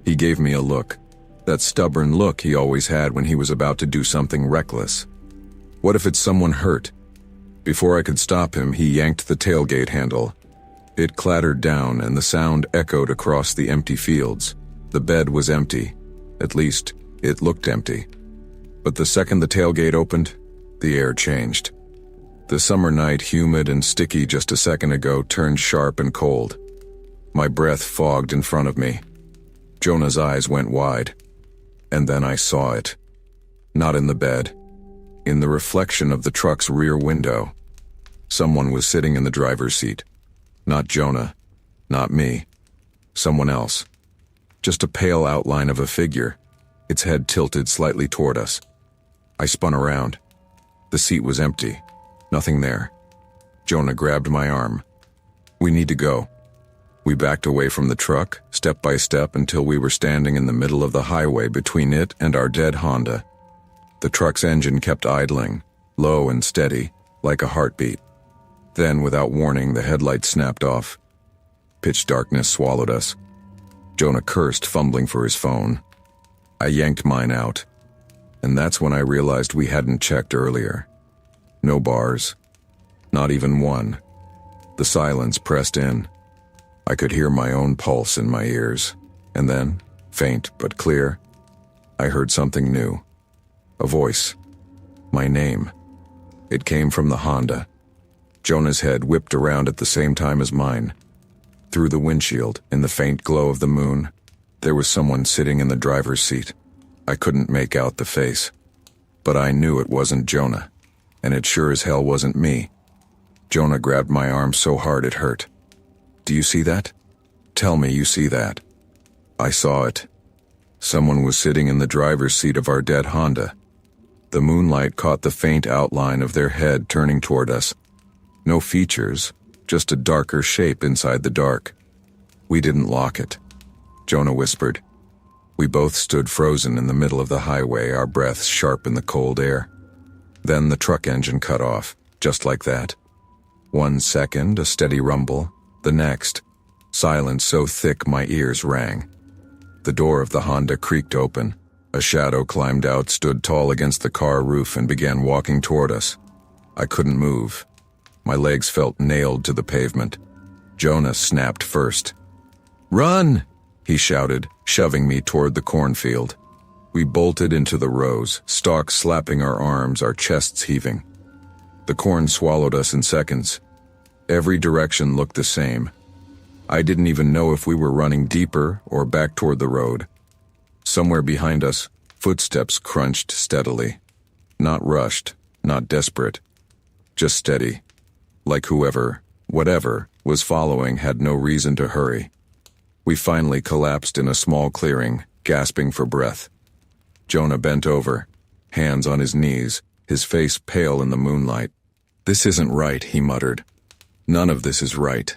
He gave me a look. That stubborn look he always had when he was about to do something reckless. What if it's someone hurt? Before I could stop him, he yanked the tailgate handle. It clattered down, and the sound echoed across the empty fields. The bed was empty. At least, it looked empty. But the second the tailgate opened, the air changed. The summer night, humid and sticky just a second ago, turned sharp and cold. My breath fogged in front of me. Jonah's eyes went wide. And then I saw it. Not in the bed. In the reflection of the truck's rear window. Someone was sitting in the driver's seat. Not Jonah. Not me. Someone else. Just a pale outline of a figure, its head tilted slightly toward us. I spun around. The seat was empty. Nothing there. Jonah grabbed my arm. "We need to go." We backed away from the truck, step by step, until we were standing in the middle of the highway between it and our dead Honda. The truck's engine kept idling, low and steady, like a heartbeat. Then, without warning, the headlights snapped off. Pitch darkness swallowed us. Jonah cursed, fumbling for his phone. I yanked mine out, and that's when I realized we hadn't checked earlier. No bars. Not even one. The silence pressed in. I could hear my own pulse in my ears, and then, faint but clear, I heard something new. A voice. My name. It came from the Honda. Jonah's head whipped around at the same time as mine. Through the windshield, in the faint glow of the moon, there was someone sitting in the driver's seat. I couldn't make out the face, but I knew it wasn't Jonah, and it sure as hell wasn't me. Jonah grabbed my arm so hard it hurt. Do you see that? Tell me you see that. I saw it. Someone was sitting in the driver's seat of our dead Honda. The moonlight caught the faint outline of their head turning toward us. No features, just a darker shape inside the dark. We didn't lock it, Jonah whispered. We both stood frozen in the middle of the highway, our breaths sharp in the cold air. Then the truck engine cut off, just like that. 1 second, a steady rumble. The next, silence so thick my ears rang. The door of the Honda creaked open. A shadow climbed out, stood tall against the car roof, and began walking toward us. I couldn't move. My legs felt nailed to the pavement. Jonah snapped first. "Run!" he shouted, shoving me toward the cornfield. We bolted into the rows, stalks slapping our arms, our chests heaving. The corn swallowed us in seconds. Every direction looked the same. I didn't even know if we were running deeper or back toward the road. Somewhere behind us, footsteps crunched steadily. Not rushed, not desperate. Just steady. Like whoever, whatever, was following had no reason to hurry. We finally collapsed in a small clearing, gasping for breath. Jonah bent over, hands on his knees, his face pale in the moonlight. "This isn't right," he muttered. "None of this is right."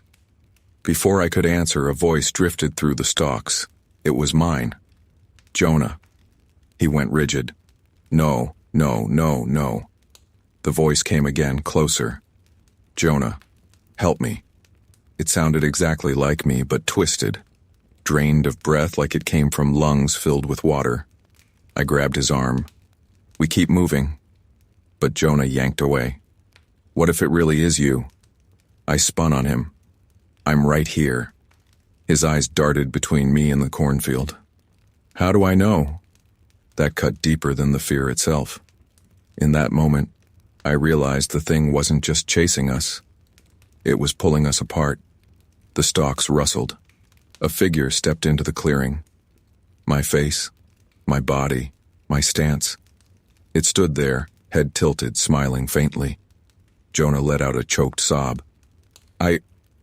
Before I could answer, a voice drifted through the stalks. It was mine. "Jonah." He went rigid. "No, no, no, no." The voice came again, closer. "Jonah, help me." It sounded exactly like me, but twisted, drained of breath like it came from lungs filled with water. I grabbed his arm. "We keep moving." But Jonah yanked away. "What if it really is you?" I spun on him. "I'm right here." His eyes darted between me and the cornfield. "How do I know?" That cut deeper than the fear itself. In that moment, I realized the thing wasn't just chasing us. It was pulling us apart. The stalks rustled. A figure stepped into the clearing. My face, my body, my stance. It stood there, head tilted, smiling faintly. Jonah let out a choked sob.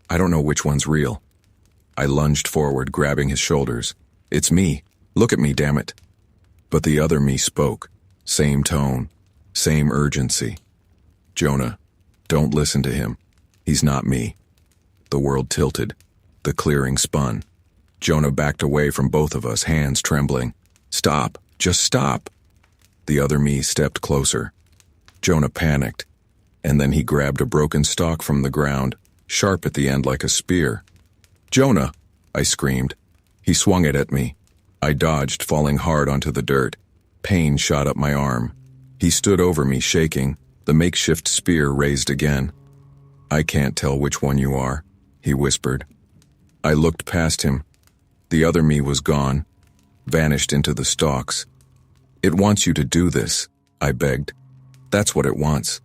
I don't know which one's real." I lunged forward, grabbing his shoulders. "It's me. Look at me, damn it." But the other me spoke. Same tone, same urgency. "Jonah, don't listen to him. He's not me." The world tilted. The clearing spun. Jonah backed away from both of us, hands trembling. "Stop. Just stop." The other me stepped closer. Jonah panicked, and then he grabbed a broken stalk from the ground, sharp at the end like a spear. "Jonah!" I screamed. He swung it at me. I dodged, falling hard onto the dirt. Pain shot up my arm. He stood over me, shaking, the makeshift spear raised again. "I can't tell which one you are," he whispered. I looked past him. The other me was gone, vanished into the stalks. "It wants you to do this," I begged. "That's what it wants."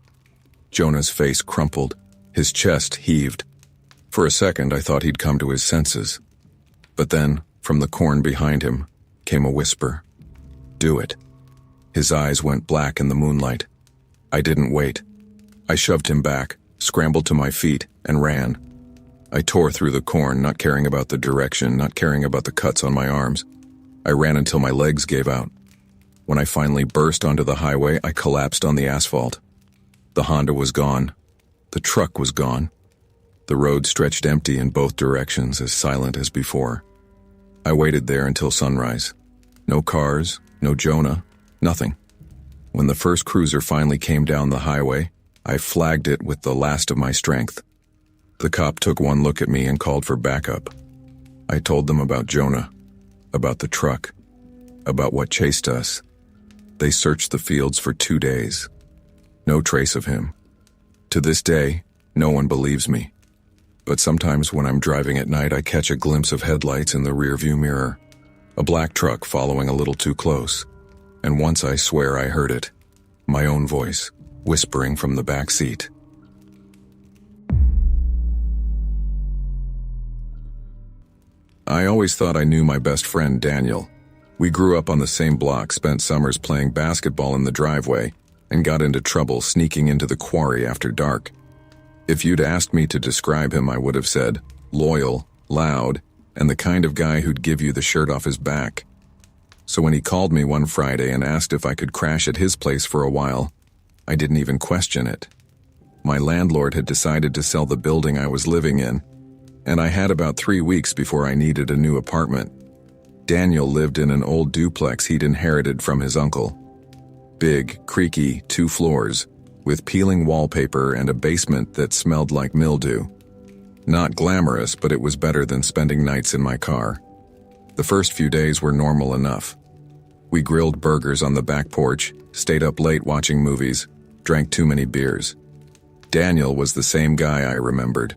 Jonah's face crumpled. His chest heaved. For a second, I thought he'd come to his senses. But then, from the corn behind him, came a whisper. "Do it." His eyes went black in the moonlight. I didn't wait. I shoved him back, scrambled to my feet, and ran. I tore through the corn, not caring about the direction, not caring about the cuts on my arms. I ran until my legs gave out. When I finally burst onto the highway, I collapsed on the asphalt. The Honda was gone. The truck was gone. The road stretched empty in both directions, as silent as before. I waited there until sunrise. No cars, no Jonah, nothing. When the first cruiser finally came down the highway, I flagged it with the last of my strength. The cop took one look at me and called for backup. I told them about Jonah, about the truck, about what chased us. They searched the fields for 2 days. No trace of him. To this day, no one believes me. But sometimes when I'm driving at night, I catch a glimpse of headlights in the rearview mirror. A black truck following a little too close. And once I swear I heard it. My own voice, whispering from the back seat. I always thought I knew my best friend Daniel. We grew up on the same block, spent summers playing basketball in the driveway, and got into trouble sneaking into the quarry after dark. If you'd asked me to describe him, I would have said, loyal, loud, and the kind of guy who'd give you the shirt off his back. So when he called me one Friday and asked if I could crash at his place for a while, I didn't even question it. My landlord had decided to sell the building I was living in, and I had about 3 weeks before I needed a new apartment. Daniel lived in an old duplex he'd inherited from his uncle. Big, creaky, 2 floors, with peeling wallpaper and a basement that smelled like mildew. Not glamorous, but it was better than spending nights in my car. The first few days were normal enough. We grilled burgers on the back porch, stayed up late watching movies, drank too many beers. Daniel was the same guy I remembered.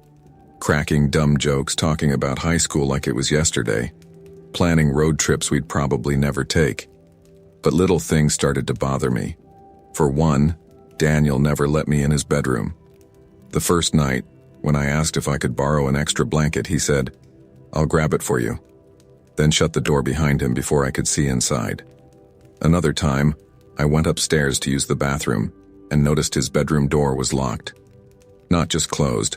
Cracking dumb jokes, talking about high school like it was yesterday, planning road trips we'd probably never take. But little things started to bother me. For one, Daniel never let me in his bedroom. The first night, when I asked if I could borrow an extra blanket, he said, "I'll grab it for you," then shut the door behind him before I could see inside. Another time, I went upstairs to use the bathroom and noticed his bedroom door was locked. Not just closed,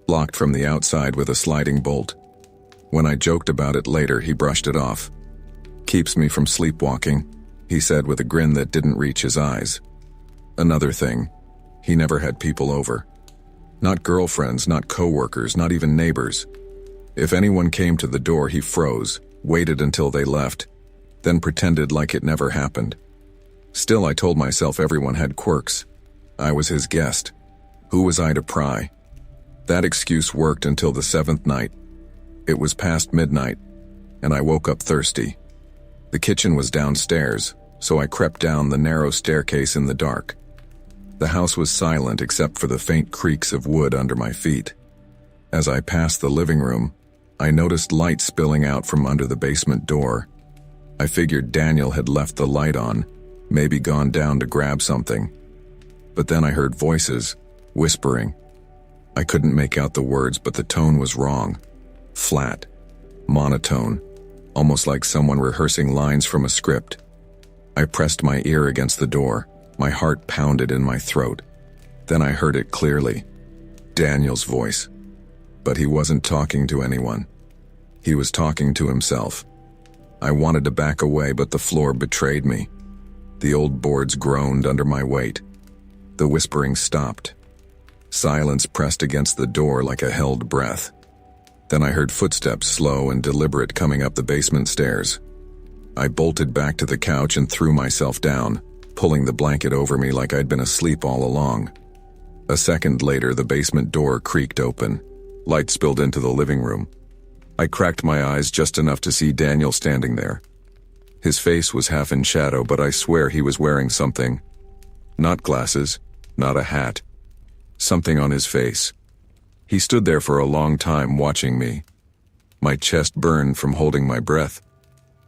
locked from the outside with a sliding bolt. When I joked about it later, he brushed it off. "Keeps me from sleepwalking," he said with a grin that didn't reach his eyes. Another thing, he never had people over. Not girlfriends, not coworkers, not even neighbors. If anyone came to the door, he froze, waited until they left, then pretended like it never happened. Still, I told myself everyone had quirks. I was his guest. Who was I to pry? That excuse worked until the 7th night. It was past midnight, and I woke up thirsty. The kitchen was downstairs, so I crept down the narrow staircase in the dark. The house was silent except for the faint creaks of wood under my feet. As I passed the living room, I noticed light spilling out from under the basement door. I figured Daniel had left the light on, maybe gone down to grab something. But then I heard voices, whispering. I couldn't make out the words, but the tone was wrong. Flat, monotone, almost like someone rehearsing lines from a script. I pressed my ear against the door. My heart pounded in my throat. Then I heard it clearly. Daniel's voice. But he wasn't talking to anyone. He was talking to himself. I wanted to back away, but the floor betrayed me. The old boards groaned under my weight. The whispering stopped. Silence pressed against the door like a held breath. Then I heard footsteps, slow and deliberate, coming up the basement stairs. I bolted back to the couch and threw myself down, pulling the blanket over me like I'd been asleep all along. A second later, the basement door creaked open. Light spilled into the living room. I cracked my eyes just enough to see Daniel standing there. His face was half in shadow, but I swear he was wearing something. Not glasses, not a hat. Something on his face. He stood there for a long time watching me. My chest burned from holding my breath.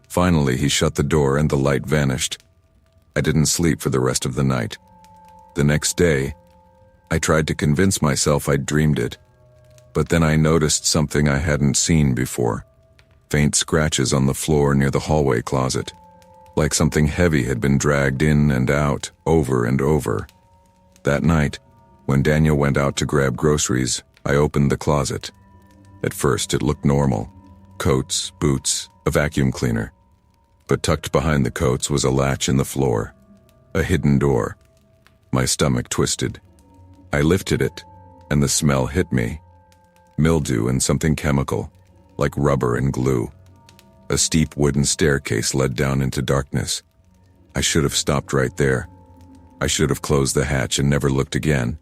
Finally, he shut the door and the light vanished. I didn't sleep for the rest of the night. The next day, I tried to convince myself I'd dreamed it. But then I noticed something I hadn't seen before. Faint scratches on the floor near the hallway closet. Like something heavy had been dragged in and out, over and over. That night, when Daniel went out to grab groceries, I opened the closet. At first, it looked normal. Coats, boots, a vacuum cleaner. But tucked behind the coats was a latch in the floor. A hidden door. My stomach twisted. I lifted it, and the smell hit me. Mildew and something chemical, like rubber and glue. A steep wooden staircase led down into darkness. I should have stopped right there. I should have closed the hatch and never looked again,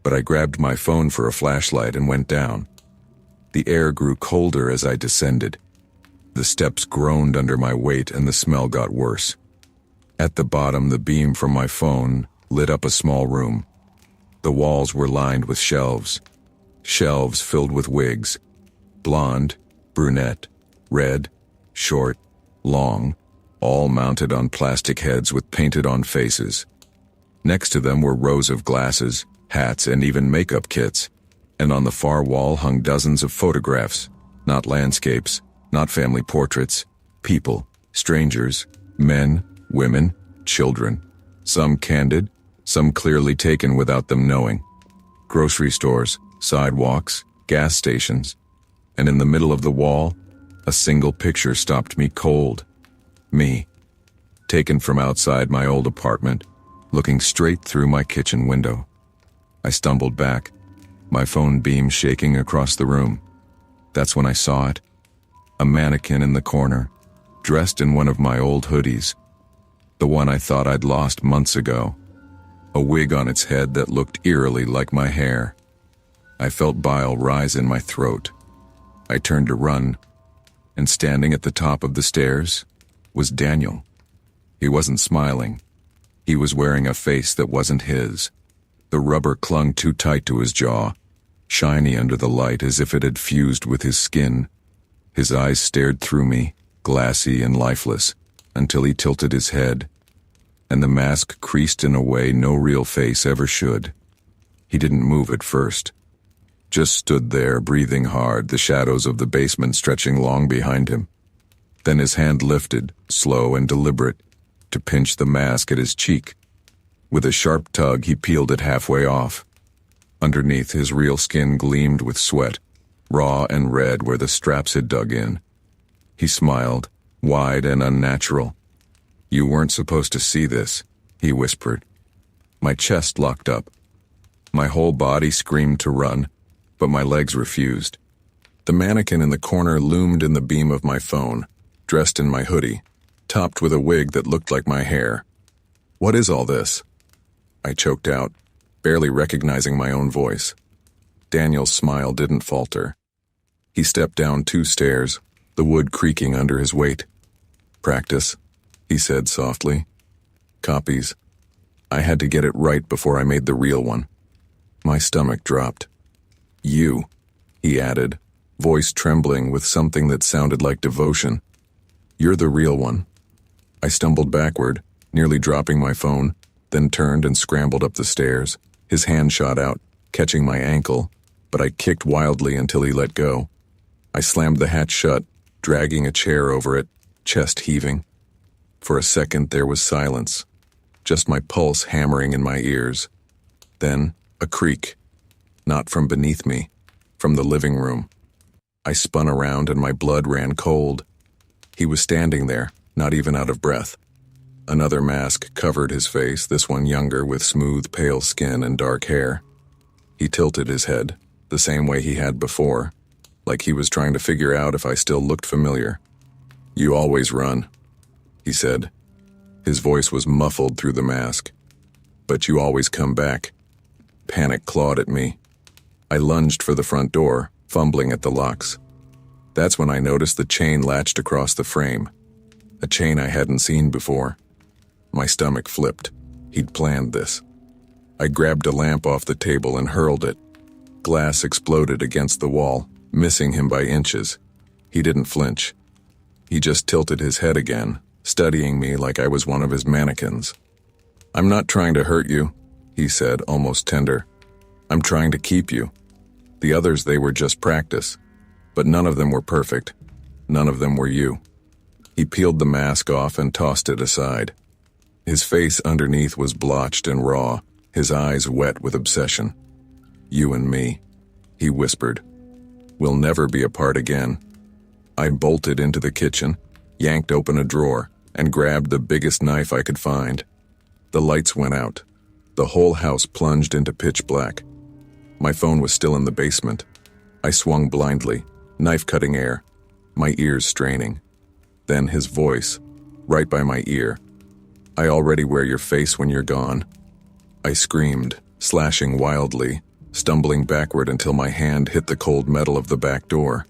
but I grabbed my phone for a flashlight and went down. The air grew colder as I descended. The steps groaned under my weight and the smell got worse. At the bottom, the beam from my phone lit up a small room. The walls were lined with shelves filled with wigs, blonde, brunette, red, short, long, all mounted on plastic heads with painted-on faces. Next to them were rows of glasses, hats, and even makeup kits, and on the far wall hung dozens of photographs, not landscapes, not family portraits, people, strangers, men, women, children, some candid, some clearly taken without them knowing. Grocery stores, sidewalks, gas stations, and in the middle of the wall, a single picture stopped me cold. Me, taken from outside my old apartment, looking straight through my kitchen window. I stumbled back, my phone beam shaking across the room. That's when I saw it. A mannequin in the corner, dressed in one of my old hoodies. The one I thought I'd lost months ago. A wig on its head that looked eerily like my hair. I felt bile rise in my throat. I turned to run, and standing at the top of the stairs was Daniel. He wasn't smiling. He was wearing a face that wasn't his. The rubber clung too tight to his jaw, shiny under the light as if it had fused with his skin. His eyes stared through me, glassy and lifeless, until he tilted his head, and the mask creased in a way no real face ever should. He didn't move at first, just stood there breathing hard, the shadows of the basement stretching long behind him. Then his hand lifted, slow and deliberate, to pinch the mask at his cheek. With a sharp tug, he peeled it halfway off. Underneath, his real skin gleamed with sweat, raw and red where the straps had dug in. He smiled, wide and unnatural. "You weren't supposed to see this," he whispered. My chest locked up. My whole body screamed to run, but my legs refused. The mannequin in the corner loomed in the beam of my phone, dressed in my hoodie, topped with a wig that looked like my hair. "What is all this?" I choked out, barely recognizing my own voice. Daniel's smile didn't falter. He stepped down 2 stairs, the wood creaking under his weight. "Practice," he said softly. "Copies. I had to get it right before I made the real one." My stomach dropped. "You," he added, voice trembling with something that sounded like devotion. "You're the real one." I stumbled backward, nearly dropping my phone, then turned and scrambled up the stairs. His hand shot out, catching my ankle, but I kicked wildly until he let go. I slammed the hatch shut, dragging a chair over it, chest heaving. For a second there was silence, just my pulse hammering in my ears. Then a creak, not from beneath me, from the living room. I spun around and my blood ran cold. He was standing there, not even out of breath. Another mask covered his face, this one younger with smooth, pale skin and dark hair. He tilted his head, the same way he had before, like he was trying to figure out if I still looked familiar. "You always run," he said. His voice was muffled through the mask. "But you always come back." Panic clawed at me. I lunged for the front door, fumbling at the locks. That's when I noticed the chain latched across the frame, a chain I hadn't seen before. My stomach flipped. He'd planned this. I grabbed a lamp off the table and hurled it. Glass exploded against the wall, missing him by inches. He didn't flinch. He just tilted his head again, studying me like I was one of his mannequins. "I'm not trying to hurt you," he said, almost tender. "I'm trying to keep you. The others, they were just practice. But none of them were perfect. None of them were you." He peeled the mask off and tossed it aside. His face underneath was blotched and raw, his eyes wet with obsession. "You and me," he whispered. "We'll never be apart again." I bolted into the kitchen, yanked open a drawer, and grabbed the biggest knife I could find. The lights went out. The whole house plunged into pitch black. My phone was still in the basement. I swung blindly, knife-cutting air, my ears straining. Then his voice, right by my ear. "I already wear your face when you're gone. I screamed, slashing wildly, stumbling backward until my hand hit the cold metal of the back door.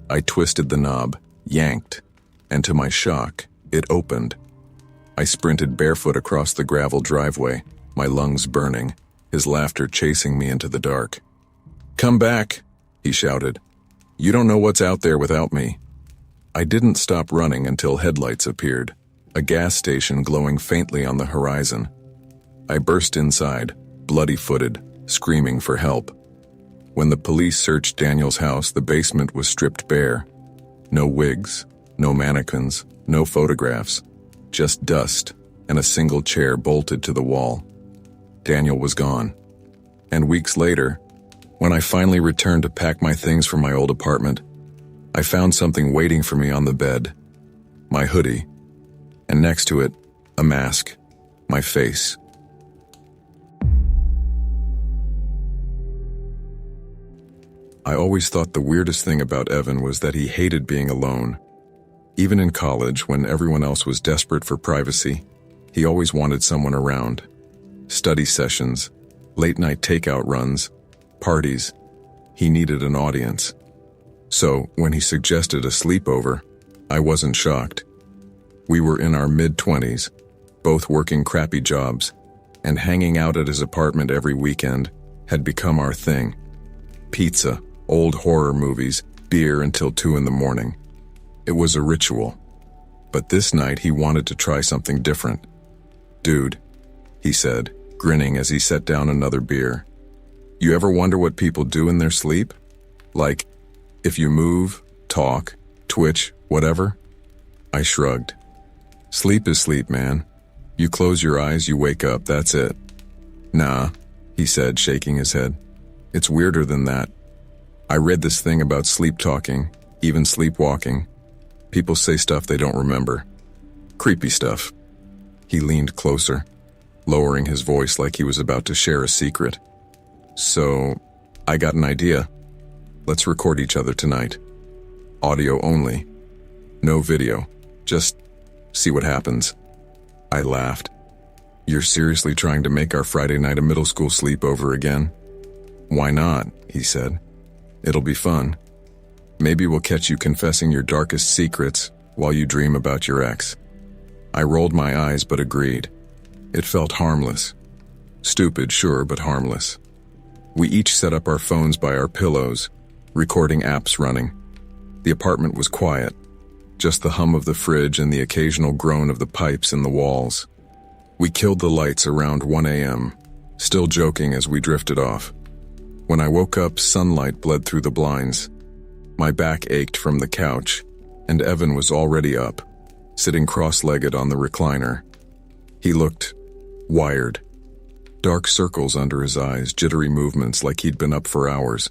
I twisted the knob, yanked, and to my shock, it opened. I sprinted barefoot across the gravel driveway, my lungs burning, his laughter chasing me into the dark. "Come back," he shouted. "You don't know what's out there without me." I didn't stop running until headlights appeared, a gas station glowing faintly on the horizon. I burst inside, bloody-footed, screaming for help. When the police searched Daniel's house, the basement was stripped bare. No wigs, no mannequins, no photographs, just dust and a single chair bolted to the wall. Daniel was gone. And weeks later, when I finally returned to pack my things for my old apartment, I found something waiting for me on the bed. My hoodie. And next to it, a mask. My face. I always thought the weirdest thing about Evan was that he hated being alone. Even in college, when everyone else was desperate for privacy, he always wanted someone around. Study sessions, late-night takeout runs, parties. He needed an audience. So, when he suggested a sleepover, I wasn't shocked. We were in our mid-20s, both working crappy jobs, and hanging out at his apartment every weekend had become our thing. Pizza, old horror movies, beer until 2 in the morning. It was a ritual. But this night he wanted to try something different. "Dude," he said, grinning as he set down another beer. "You ever wonder what people do in their sleep? Like, if you move, talk, twitch, whatever?" I shrugged. "Sleep is sleep, man. You close your eyes, you wake up, that's it." "Nah," he said, shaking his head. "It's weirder than that. I read this thing about sleep talking, even sleepwalking. People say stuff they don't remember. Creepy stuff." He leaned closer, lowering his voice like he was about to share a secret. "So, I got an idea. Let's record each other tonight. Audio only. No video. Just see what happens." I laughed. "You're seriously trying to make our Friday night a middle school sleepover again?" "Why not?" he said. "It'll be fun. Maybe we'll catch you confessing your darkest secrets while you dream about your ex." I rolled my eyes but agreed. It felt harmless. Stupid, sure, but harmless. We each set up our phones by our pillows, recording apps running. The apartment was quiet, just the hum of the fridge and the occasional groan of the pipes in the walls. We killed the lights around 1 a.m., still joking as we drifted off. When I woke up, sunlight bled through the blinds. My back ached from the couch, and Evan was already up, sitting cross-legged on the recliner. He looked wired. Dark circles under his eyes, jittery movements like he'd been up for hours.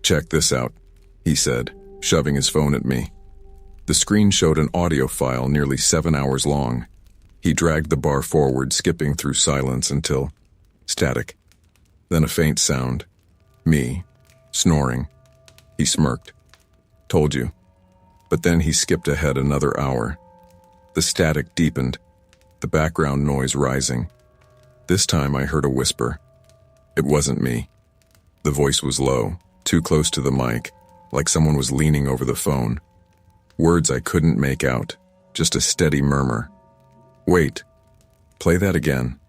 "Check this out," he said, shoving his phone at me. The screen showed an audio file nearly 7 hours long. He dragged the bar forward, skipping through silence until static. Then a faint sound. Me, snoring. He smirked. "Told you." But then he skipped ahead another hour. The static deepened, the background noise rising. This time I heard a whisper. It wasn't me. The voice was low, too close to the mic, like someone was leaning over the phone. Words I couldn't make out, just a steady murmur. "Wait, play that again,"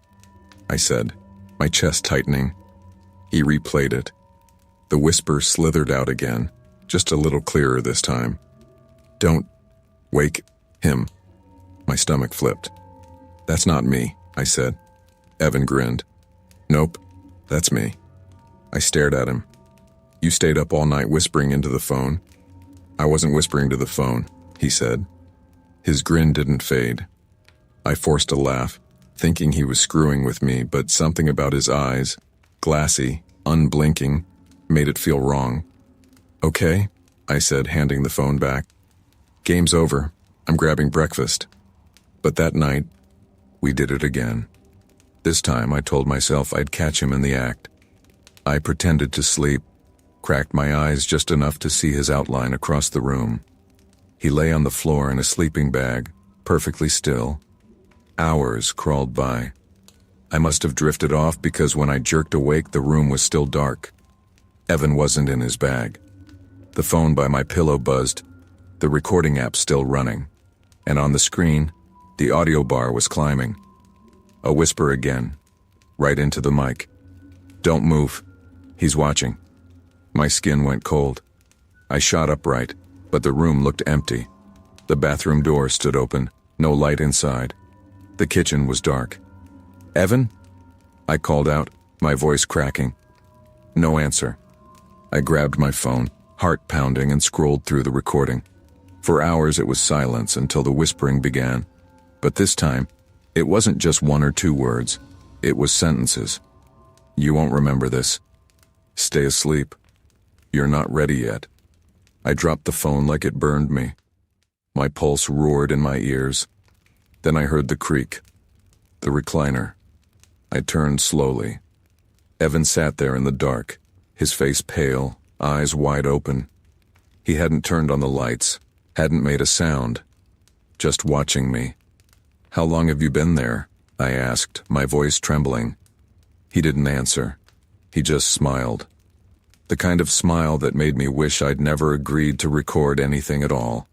I said, my chest tightening. He replayed it. The whisper slithered out again, just a little clearer this time. "Don't wake him." My stomach flipped. "That's not me," I said. Evan grinned. "Nope, that's me." I stared at him. "You stayed up all night whispering into the phone?" "I wasn't whispering to the phone," he said. His grin didn't fade. I forced a laugh, thinking he was screwing with me, but something about his eyes, glassy, unblinking, made it feel wrong. "Okay," I said, handing the phone back. "Game's over. I'm grabbing breakfast." But that night, we did it again. This time I told myself I'd catch him in the act. I pretended to sleep, cracked my eyes just enough to see his outline across the room. He lay on the floor in a sleeping bag, perfectly still. Hours crawled by. I must have drifted off because when I jerked awake, the room was still dark. Evan wasn't in his bag. The phone by my pillow buzzed, the recording app still running, and on the screen, the audio bar was climbing. A whisper again, right into the mic. "Don't move. He's watching." My skin went cold. I shot upright, but the room looked empty. The bathroom door stood open, no light inside. The kitchen was dark. "Evan?" I called out, my voice cracking. No answer. I grabbed my phone, heart pounding, and scrolled through the recording. For hours it was silence until the whispering began. But this time, it wasn't just one or two words. It was sentences. "You won't remember this. Stay asleep. You're not ready yet." I dropped the phone like it burned me. My pulse roared in my ears. Then I heard the creak. The recliner. I turned slowly. Evan sat there in the dark, his face pale, eyes wide open. He hadn't turned on the lights, hadn't made a sound, just watching me. "How long have you been there?" I asked, my voice trembling. He didn't answer. He just smiled. The kind of smile that made me wish I'd never agreed to record anything at all.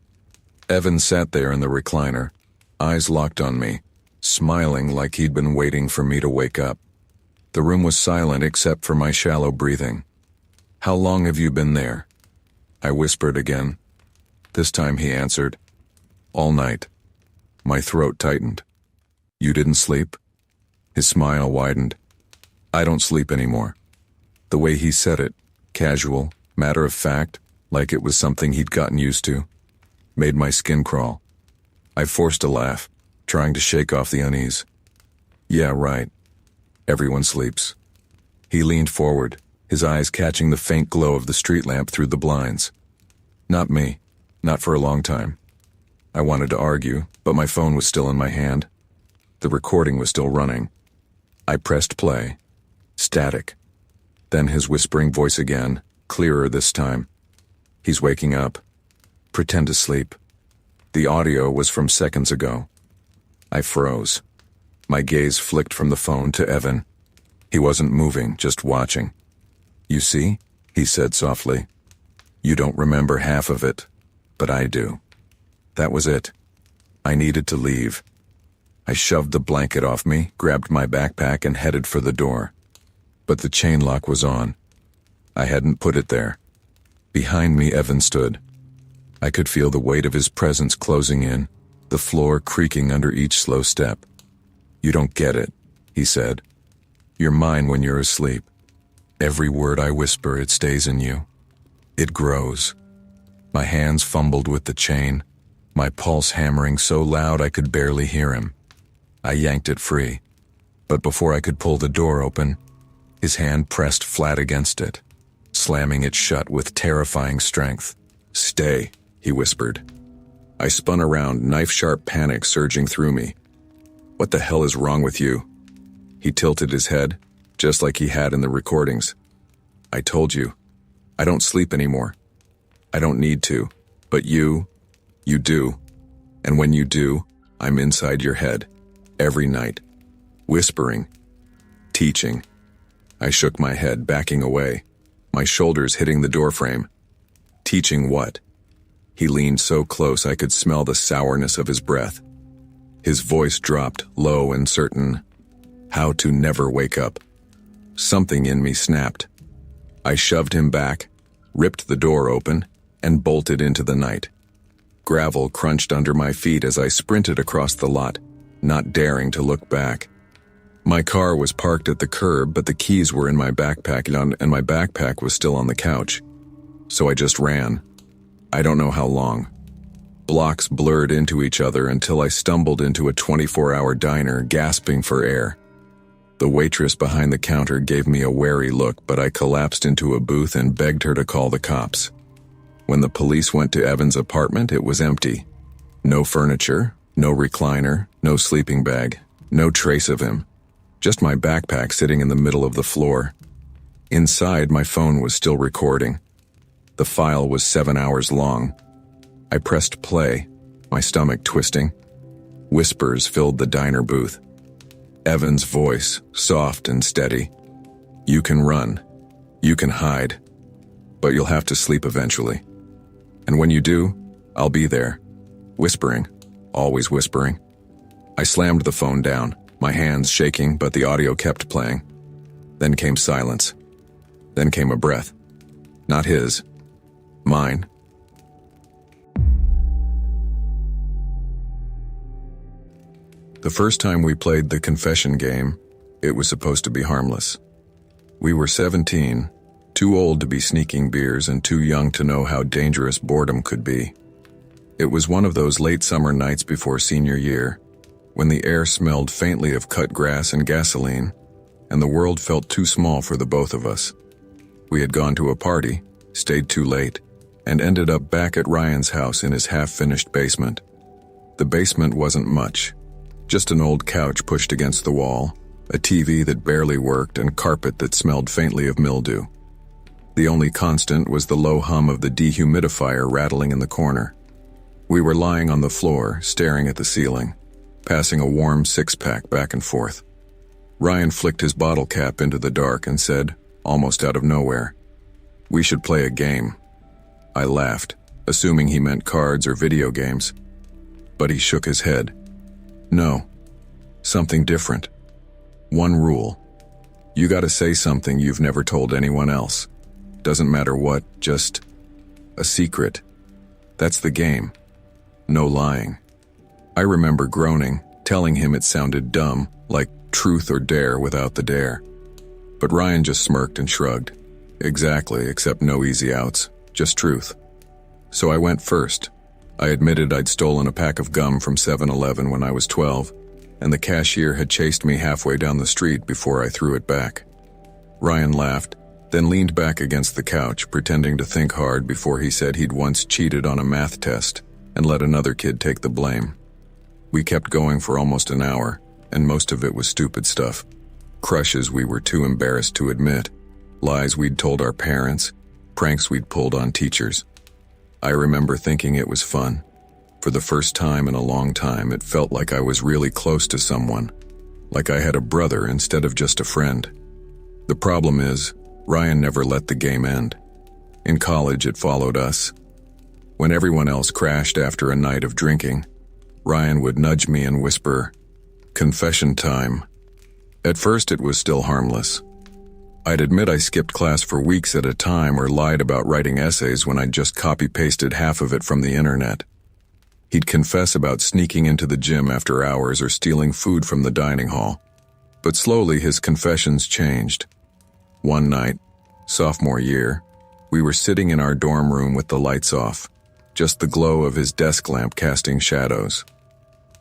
Evan sat there in the recliner, eyes locked on me, smiling like he'd been waiting for me to wake up. The room was silent except for my shallow breathing. "How long have you been there?" I whispered again. This time he answered, "All night." My throat tightened. "You didn't sleep?" His smile widened. "I don't sleep anymore." The way he said it, casual, matter of fact, like it was something he'd gotten used to, made my skin crawl. I forced a laugh, trying to shake off the unease. "Yeah, right. Everyone sleeps." He leaned forward, his eyes catching the faint glow of the street lamp through the blinds. "Not me. Not for a long time." I wanted to argue, but my phone was still in my hand. The recording was still running. I pressed play. Static. Then his whispering voice again, clearer this time. "He's waking up. Pretend to sleep." The audio was from seconds ago. I froze. My gaze flicked from the phone to Evan. He wasn't moving, just watching. "You see?" he said softly. "You don't remember half of it, but I do." That was it. I needed to leave. I shoved the blanket off me, grabbed my backpack, and headed for the door. But the chain lock was on. I hadn't put it there. Behind me, Evan stood. I could feel the weight of his presence closing in, the floor creaking under each slow step. "You don't get it," he said. "You're mine when you're asleep. Every word I whisper, it stays in you. It grows." My hands fumbled with the chain, my pulse hammering so loud I could barely hear him. I yanked it free, but before I could pull the door open, his hand pressed flat against it, slamming it shut with terrifying strength. "Stay," he whispered. I spun around, knife-sharp panic surging through me. "What the hell is wrong with you?" He tilted his head, just like he had in the recordings. "I told you, I don't sleep anymore. I don't need to, but you do. And when you do, I'm inside your head, every night, whispering, teaching." I shook my head, backing away, my shoulders hitting the doorframe. "Teaching what?" He leaned so close I could smell the sourness of his breath. His voice dropped, low and certain. "How to never wake up." Something in me snapped. I shoved him back, ripped the door open, and bolted into the night. Gravel crunched under my feet as I sprinted across the lot, not daring to look back. My car was parked at the curb, but the keys were in my backpack and my backpack was still on the couch. So I just ran. I don't know how long. Blocks blurred into each other until I stumbled into a 24-hour diner, gasping for air. The waitress behind the counter gave me a wary look, but I collapsed into a booth and begged her to call the cops. When the police went to Evan's apartment, it was empty. No furniture, no recliner, no sleeping bag, no trace of him. Just my backpack sitting in the middle of the floor. Inside, my phone was still recording. The file was 7 hours long. I pressed play, my stomach twisting. Whispers filled the diner booth. Evan's voice, soft and steady. "You can run. You can hide. But you'll have to sleep eventually. And when you do, I'll be there." Whispering, always whispering. I slammed the phone down, my hands shaking, but the audio kept playing. Then came silence. Then came a breath. Not his. Mine. The first time we played the confession game, it was supposed to be harmless. We were 17, too old to be sneaking beers and too young to know how dangerous boredom could be. It was one of those late summer nights before senior year, when the air smelled faintly of cut grass and gasoline, and the world felt too small for the both of us. We had gone to a party, stayed too late, and ended up back at Ryan's house in his half-finished basement. The basement wasn't much. Just an old couch pushed against the wall, a TV that barely worked, and carpet that smelled faintly of mildew. The only constant was the low hum of the dehumidifier rattling in the corner. We were lying on the floor, staring at the ceiling, passing a warm six-pack back and forth. Ryan flicked his bottle cap into the dark and said, almost out of nowhere, "We should play a game." I laughed, assuming he meant cards or video games. But he shook his head. "No. Something different. One rule. You gotta say something you've never told anyone else. Doesn't matter what, just a secret. That's the game. No lying." I remember groaning, telling him it sounded dumb, like truth or dare without the dare. But Ryan just smirked and shrugged. Exactly, except no easy outs, just truth. So I went first. I admitted I'd stolen a pack of gum from 7-Eleven when I was 12, and the cashier had chased me halfway down the street before I threw it back. Ryan laughed, then leaned back against the couch, pretending to think hard before he said he'd once cheated on a math test and let another kid take the blame. We kept going for almost an hour, and most of it was stupid stuff. Crushes we were too embarrassed to admit, lies we'd told our parents, pranks we'd pulled on teachers. I remember thinking it was fun. For the first time in a long time, it felt like I was really close to someone, like I had a brother instead of just a friend. The problem is, Ryan never let the game end. In college, it followed us. When everyone else crashed after a night of drinking, Ryan would nudge me and whisper, "Confession time." At first, it was still harmless. I'd admit I skipped class for weeks at a time or lied about writing essays when I'd just copy-pasted half of it from the internet. He'd confess about sneaking into the gym after hours or stealing food from the dining hall. But slowly his confessions changed. One night, sophomore year, we were sitting in our dorm room with the lights off, just the glow of his desk lamp casting shadows.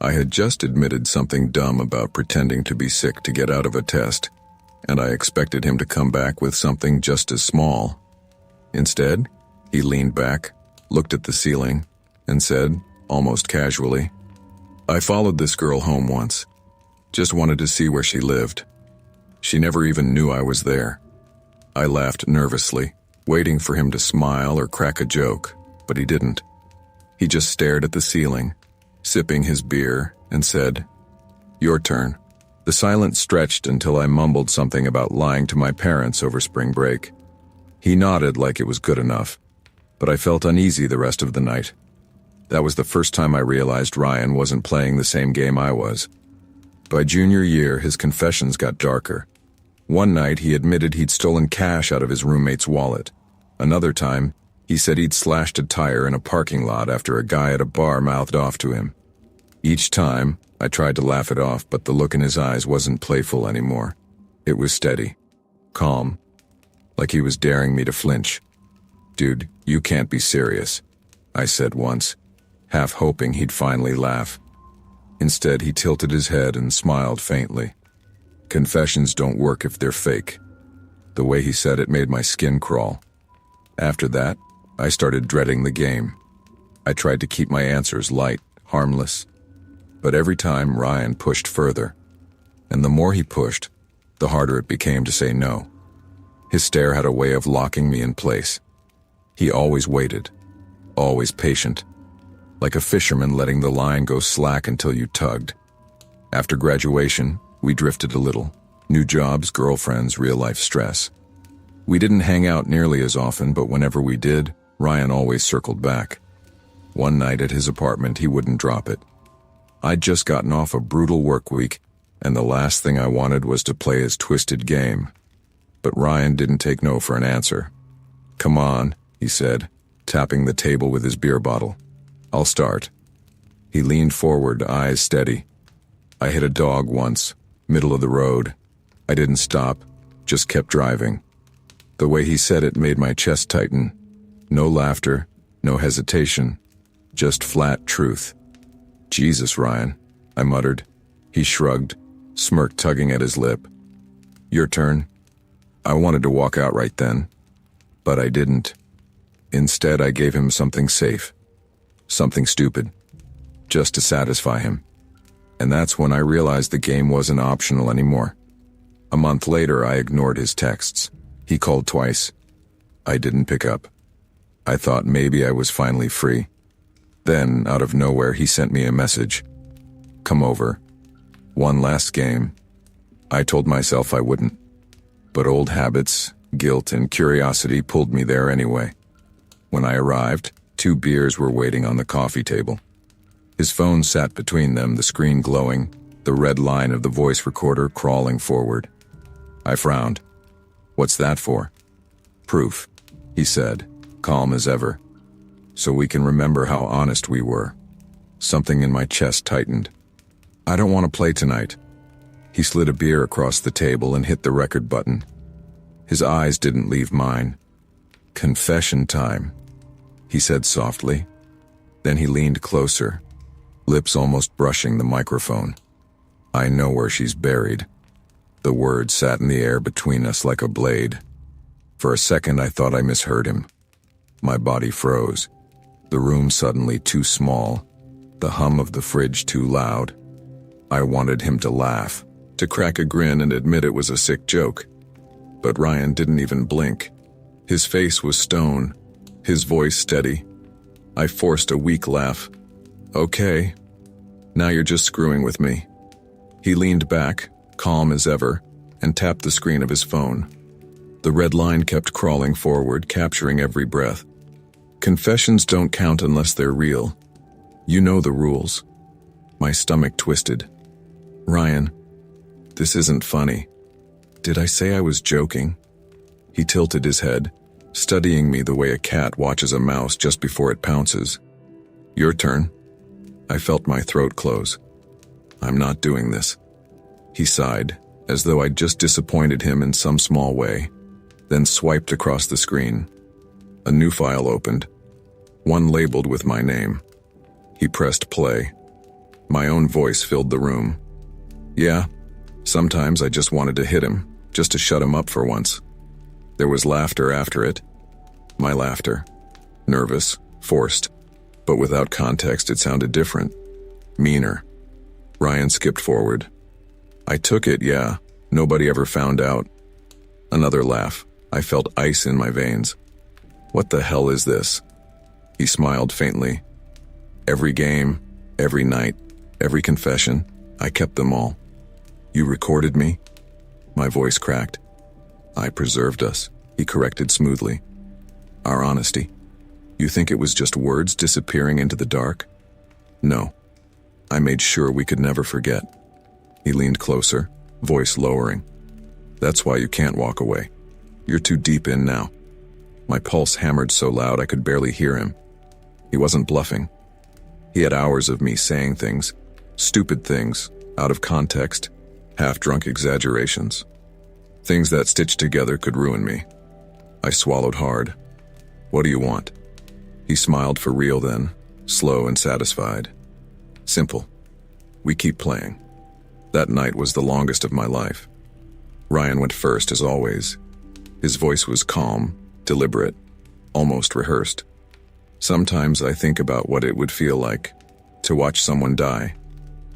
I had just admitted something dumb about pretending to be sick to get out of a test, and I expected him to come back with something just as small. Instead, he leaned back, looked at the ceiling, and said, almost casually, "I followed this girl home once. Just wanted to see where she lived. She never even knew I was there." I laughed nervously, waiting for him to smile or crack a joke, but he didn't. He just stared at the ceiling, sipping his beer, and said, "Your turn." The silence stretched until I mumbled something about lying to my parents over spring break. He nodded like it was good enough, but I felt uneasy the rest of the night. That was the first time I realized Ryan wasn't playing the same game I was. By junior year, his confessions got darker. One night, he admitted he'd stolen cash out of his roommate's wallet. Another time, he said he'd slashed a tire in a parking lot after a guy at a bar mouthed off to him. Each time, I tried to laugh it off, but the look in his eyes wasn't playful anymore. It was steady, calm, like he was daring me to flinch. "Dude, you can't be serious," I said once, half hoping he'd finally laugh. Instead, he tilted his head and smiled faintly. Confessions don't work if they're fake. The way he said it made my skin crawl. After that, I started dreading the game. I tried to keep my answers light, harmless. But every time Ryan pushed further, and the more he pushed, the harder it became to say no. His stare had a way of locking me in place. He always waited, always patient, like a fisherman letting the line go slack until you tugged. After graduation, We drifted a little. New jobs, girlfriends, real-life stress. We didn't hang out nearly as often, but whenever we did, Ryan always circled back. One night at his apartment, he wouldn't drop it. I'd just gotten off a brutal work week, and the last thing I wanted was to play his twisted game. But Ryan didn't take no for an answer. "Come on," he said, tapping the table with his beer bottle. "I'll start." He leaned forward, eyes steady. I hit a dog once, middle of the road. I didn't stop, just kept driving. The way he said it made my chest tighten. No laughter, no hesitation, just flat truth. "Jesus, Ryan," I muttered. He shrugged, smirk tugging at his lip. "Your turn." I wanted to walk out right then, but I didn't. Instead, I gave him something safe, something stupid, just to satisfy him. And that's when I realized the game wasn't optional anymore. A month later, I ignored his texts. He called twice. I didn't pick up. I thought maybe I was finally free. Then, out of nowhere, he sent me a message. "Come over. One last game." I told myself I wouldn't. But old habits, guilt, and curiosity pulled me there anyway. When I arrived, 2 beers were waiting on the coffee table. His phone sat between them, the screen glowing, the red line of the voice recorder crawling forward. I frowned. "What's that for?" "Proof," he said, calm as ever. "So we can remember how honest we were." Something in my chest tightened. "I don't want to play tonight." He slid a beer across the table and hit the record button. His eyes didn't leave mine. "Confession time," he said softly. Then he leaned closer, lips almost brushing the microphone. "I know where she's buried." The words sat in the air between us like a blade. For a second, I thought I misheard him. My body froze. The room suddenly too small, the hum of the fridge too loud. I wanted him to laugh, to crack a grin and admit it was a sick joke. But Ryan didn't even blink. His face was stone, his voice steady. I forced a weak laugh. "Okay, now you're just screwing with me." He leaned back, calm as ever, and tapped the screen of his phone. The red line kept crawling forward, capturing every breath. "Confessions don't count unless they're real. You know the rules." My stomach twisted. "Ryan, this isn't funny. Did I say I was joking?" He tilted his head, studying me the way a cat watches a mouse just before it pounces. "Your turn." I felt my throat close. "I'm not doing this." He sighed, as though I'd just disappointed him in some small way, then swiped across the screen. A new file opened, one labeled with my name. He pressed play. My own voice filled the room. Yeah, sometimes I just wanted to hit him, just to shut him up for once. There was laughter after it. My laughter. Nervous, forced, but without context it sounded different. Meaner. Ryan skipped forward. "I took it, yeah. Nobody ever found out." Another laugh. I felt ice in my veins. "What the hell is this?" He smiled faintly. "Every game, every night, every confession, I kept them all." "You recorded me?" My voice cracked. "I preserved us," he corrected smoothly. "Our honesty. You think it was just words disappearing into the dark?" "No. I made sure we could never forget." He leaned closer, voice lowering. "That's why you can't walk away. You're too deep in now." My pulse hammered so loud I could barely hear him. He wasn't bluffing. He had hours of me saying things, stupid things, out of context, half-drunk exaggerations. Things that stitched together could ruin me. I swallowed hard. "What do you want?" He smiled for real then, slow and satisfied. "Simple. We keep playing." That night was the longest of my life. Ryan went first, as always. His voice was calm, deliberate, almost rehearsed. Sometimes I think about what it would feel like to watch someone die.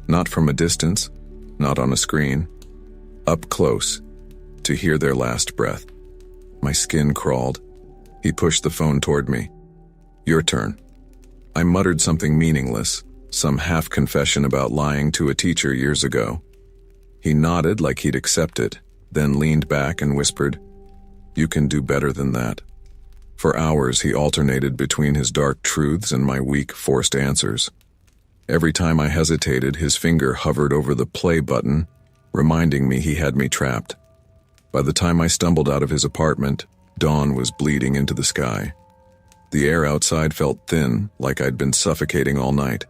Not from a distance, not on a screen. Up close, to hear their last breath. My skin crawled. He pushed the phone toward me. "Your turn." I muttered something meaningless, some half-confession about lying to a teacher years ago. He nodded like he'd accept it, then leaned back and whispered, "You can do better than that." For hours he alternated between his dark truths and my weak, forced answers. Every time I hesitated, his finger hovered over the play button, reminding me he had me trapped. By the time I stumbled out of his apartment, dawn was bleeding into the sky. The air outside felt thin, like I'd been suffocating all night.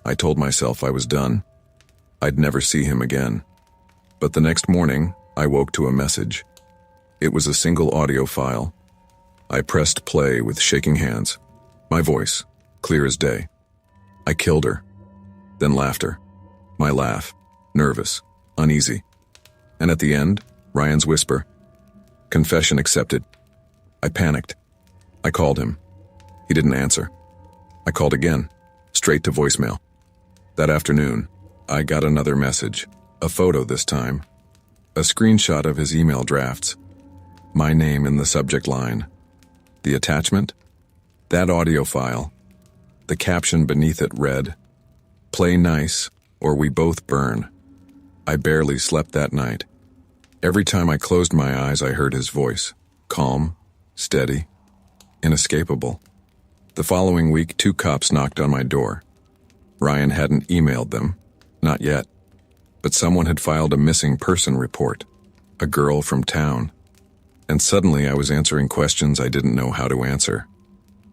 I told myself I was done. I'd never see him again. But the next morning, I woke to a message. It was a single audio file. I pressed play with shaking hands. My voice, clear as day. I killed her. Then laughter. My laugh, nervous, uneasy. And at the end, Ryan's whisper. Confession accepted. I panicked. I called him. He didn't answer. I called again, straight to voicemail. That afternoon, I got another message, a photo this time, a screenshot of his email drafts, my name in the subject line. The attachment? That audio file. The caption beneath it read, "Play nice, or we both burn." I barely slept that night. Every time I closed my eyes, I heard his voice, calm, steady, inescapable. The following week, 2 cops knocked on my door. Ryan hadn't emailed them, not yet, but someone had filed a missing person report, a girl from town. And suddenly I was answering questions I didn't know how to answer.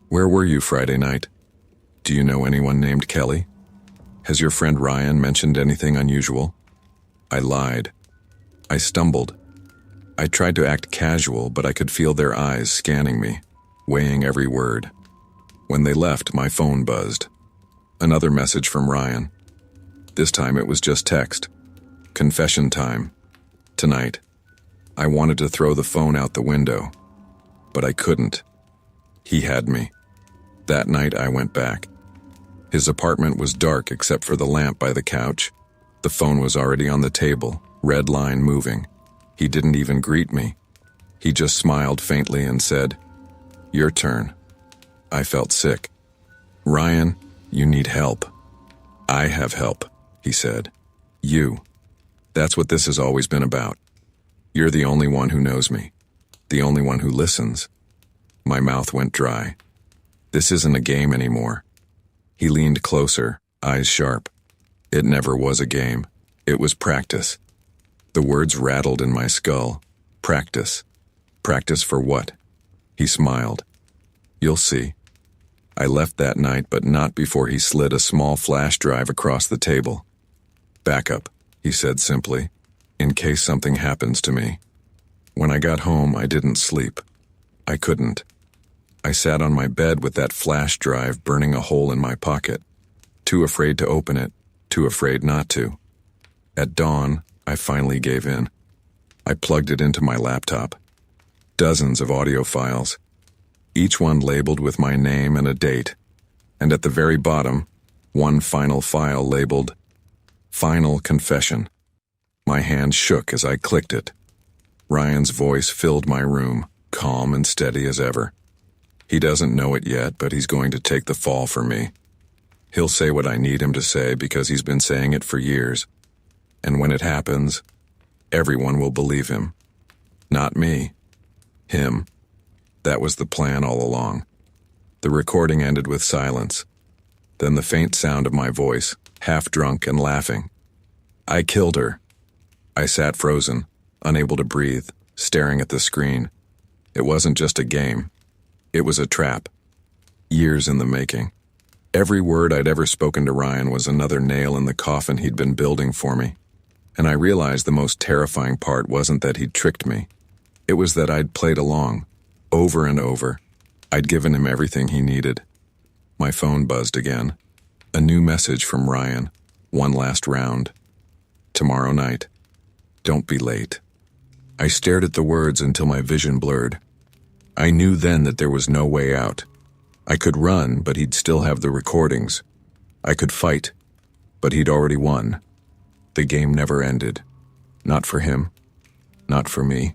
Where were you Friday night? Do you know anyone named Kelly? Has your friend Ryan mentioned anything unusual? I lied. I stumbled. I tried to act casual, but I could feel their eyes scanning me, weighing every word. When they left, my phone buzzed. Another message from Ryan. This time it was just text. Confession time. Tonight. I wanted to throw the phone out the window, but I couldn't. He had me. That night I went back. His apartment was dark except for the lamp by the couch. The phone was already on the table, red line moving. He didn't even greet me. He just smiled faintly and said, "Your turn." I felt sick. "Ryan, you need help." "I have help," he said. "You. That's what this has always been about. You're the only one who knows me. The only one who listens." My mouth went dry. This isn't a game anymore. He leaned closer, eyes sharp. It never was a game. It was practice. The words rattled in my skull. Practice. Practice for what? He smiled. "You'll see." I left that night, but not before he slid a small flash drive across the table. "Backup," he said simply, "in case something happens to me." When I got home, I didn't sleep. I couldn't. I sat on my bed with that flash drive burning a hole in my pocket, too afraid to open it, too afraid not to. At dawn, I finally gave in. I plugged it into my laptop. Dozens of audio files, each one labeled with my name and a date, and at the very bottom, one final file labeled, "Final Confession." My hand shook as I clicked it. Ryan's voice filled my room, calm and steady as ever. He doesn't know it yet, but he's going to take the fall for me. He'll say what I need him to say because he's been saying it for years. And when it happens, everyone will believe him. Not me. Him. That was the plan all along. The recording ended with silence. Then the faint sound of my voice, half drunk and laughing. "I killed her." I sat frozen, unable to breathe, staring at the screen. It wasn't just a game. It was a trap. Years in the making. Every word I'd ever spoken to Ryan was another nail in the coffin he'd been building for me. And I realized the most terrifying part wasn't that he'd tricked me. It was that I'd played along, over and over. I'd given him everything he needed. My phone buzzed again. A new message from Ryan. One last round. "Tomorrow night. Don't be late." I stared at the words until my vision blurred. I knew then that there was no way out. I could run, but he'd still have the recordings. I could fight, but he'd already won. The game never ended. Not for him. Not for me.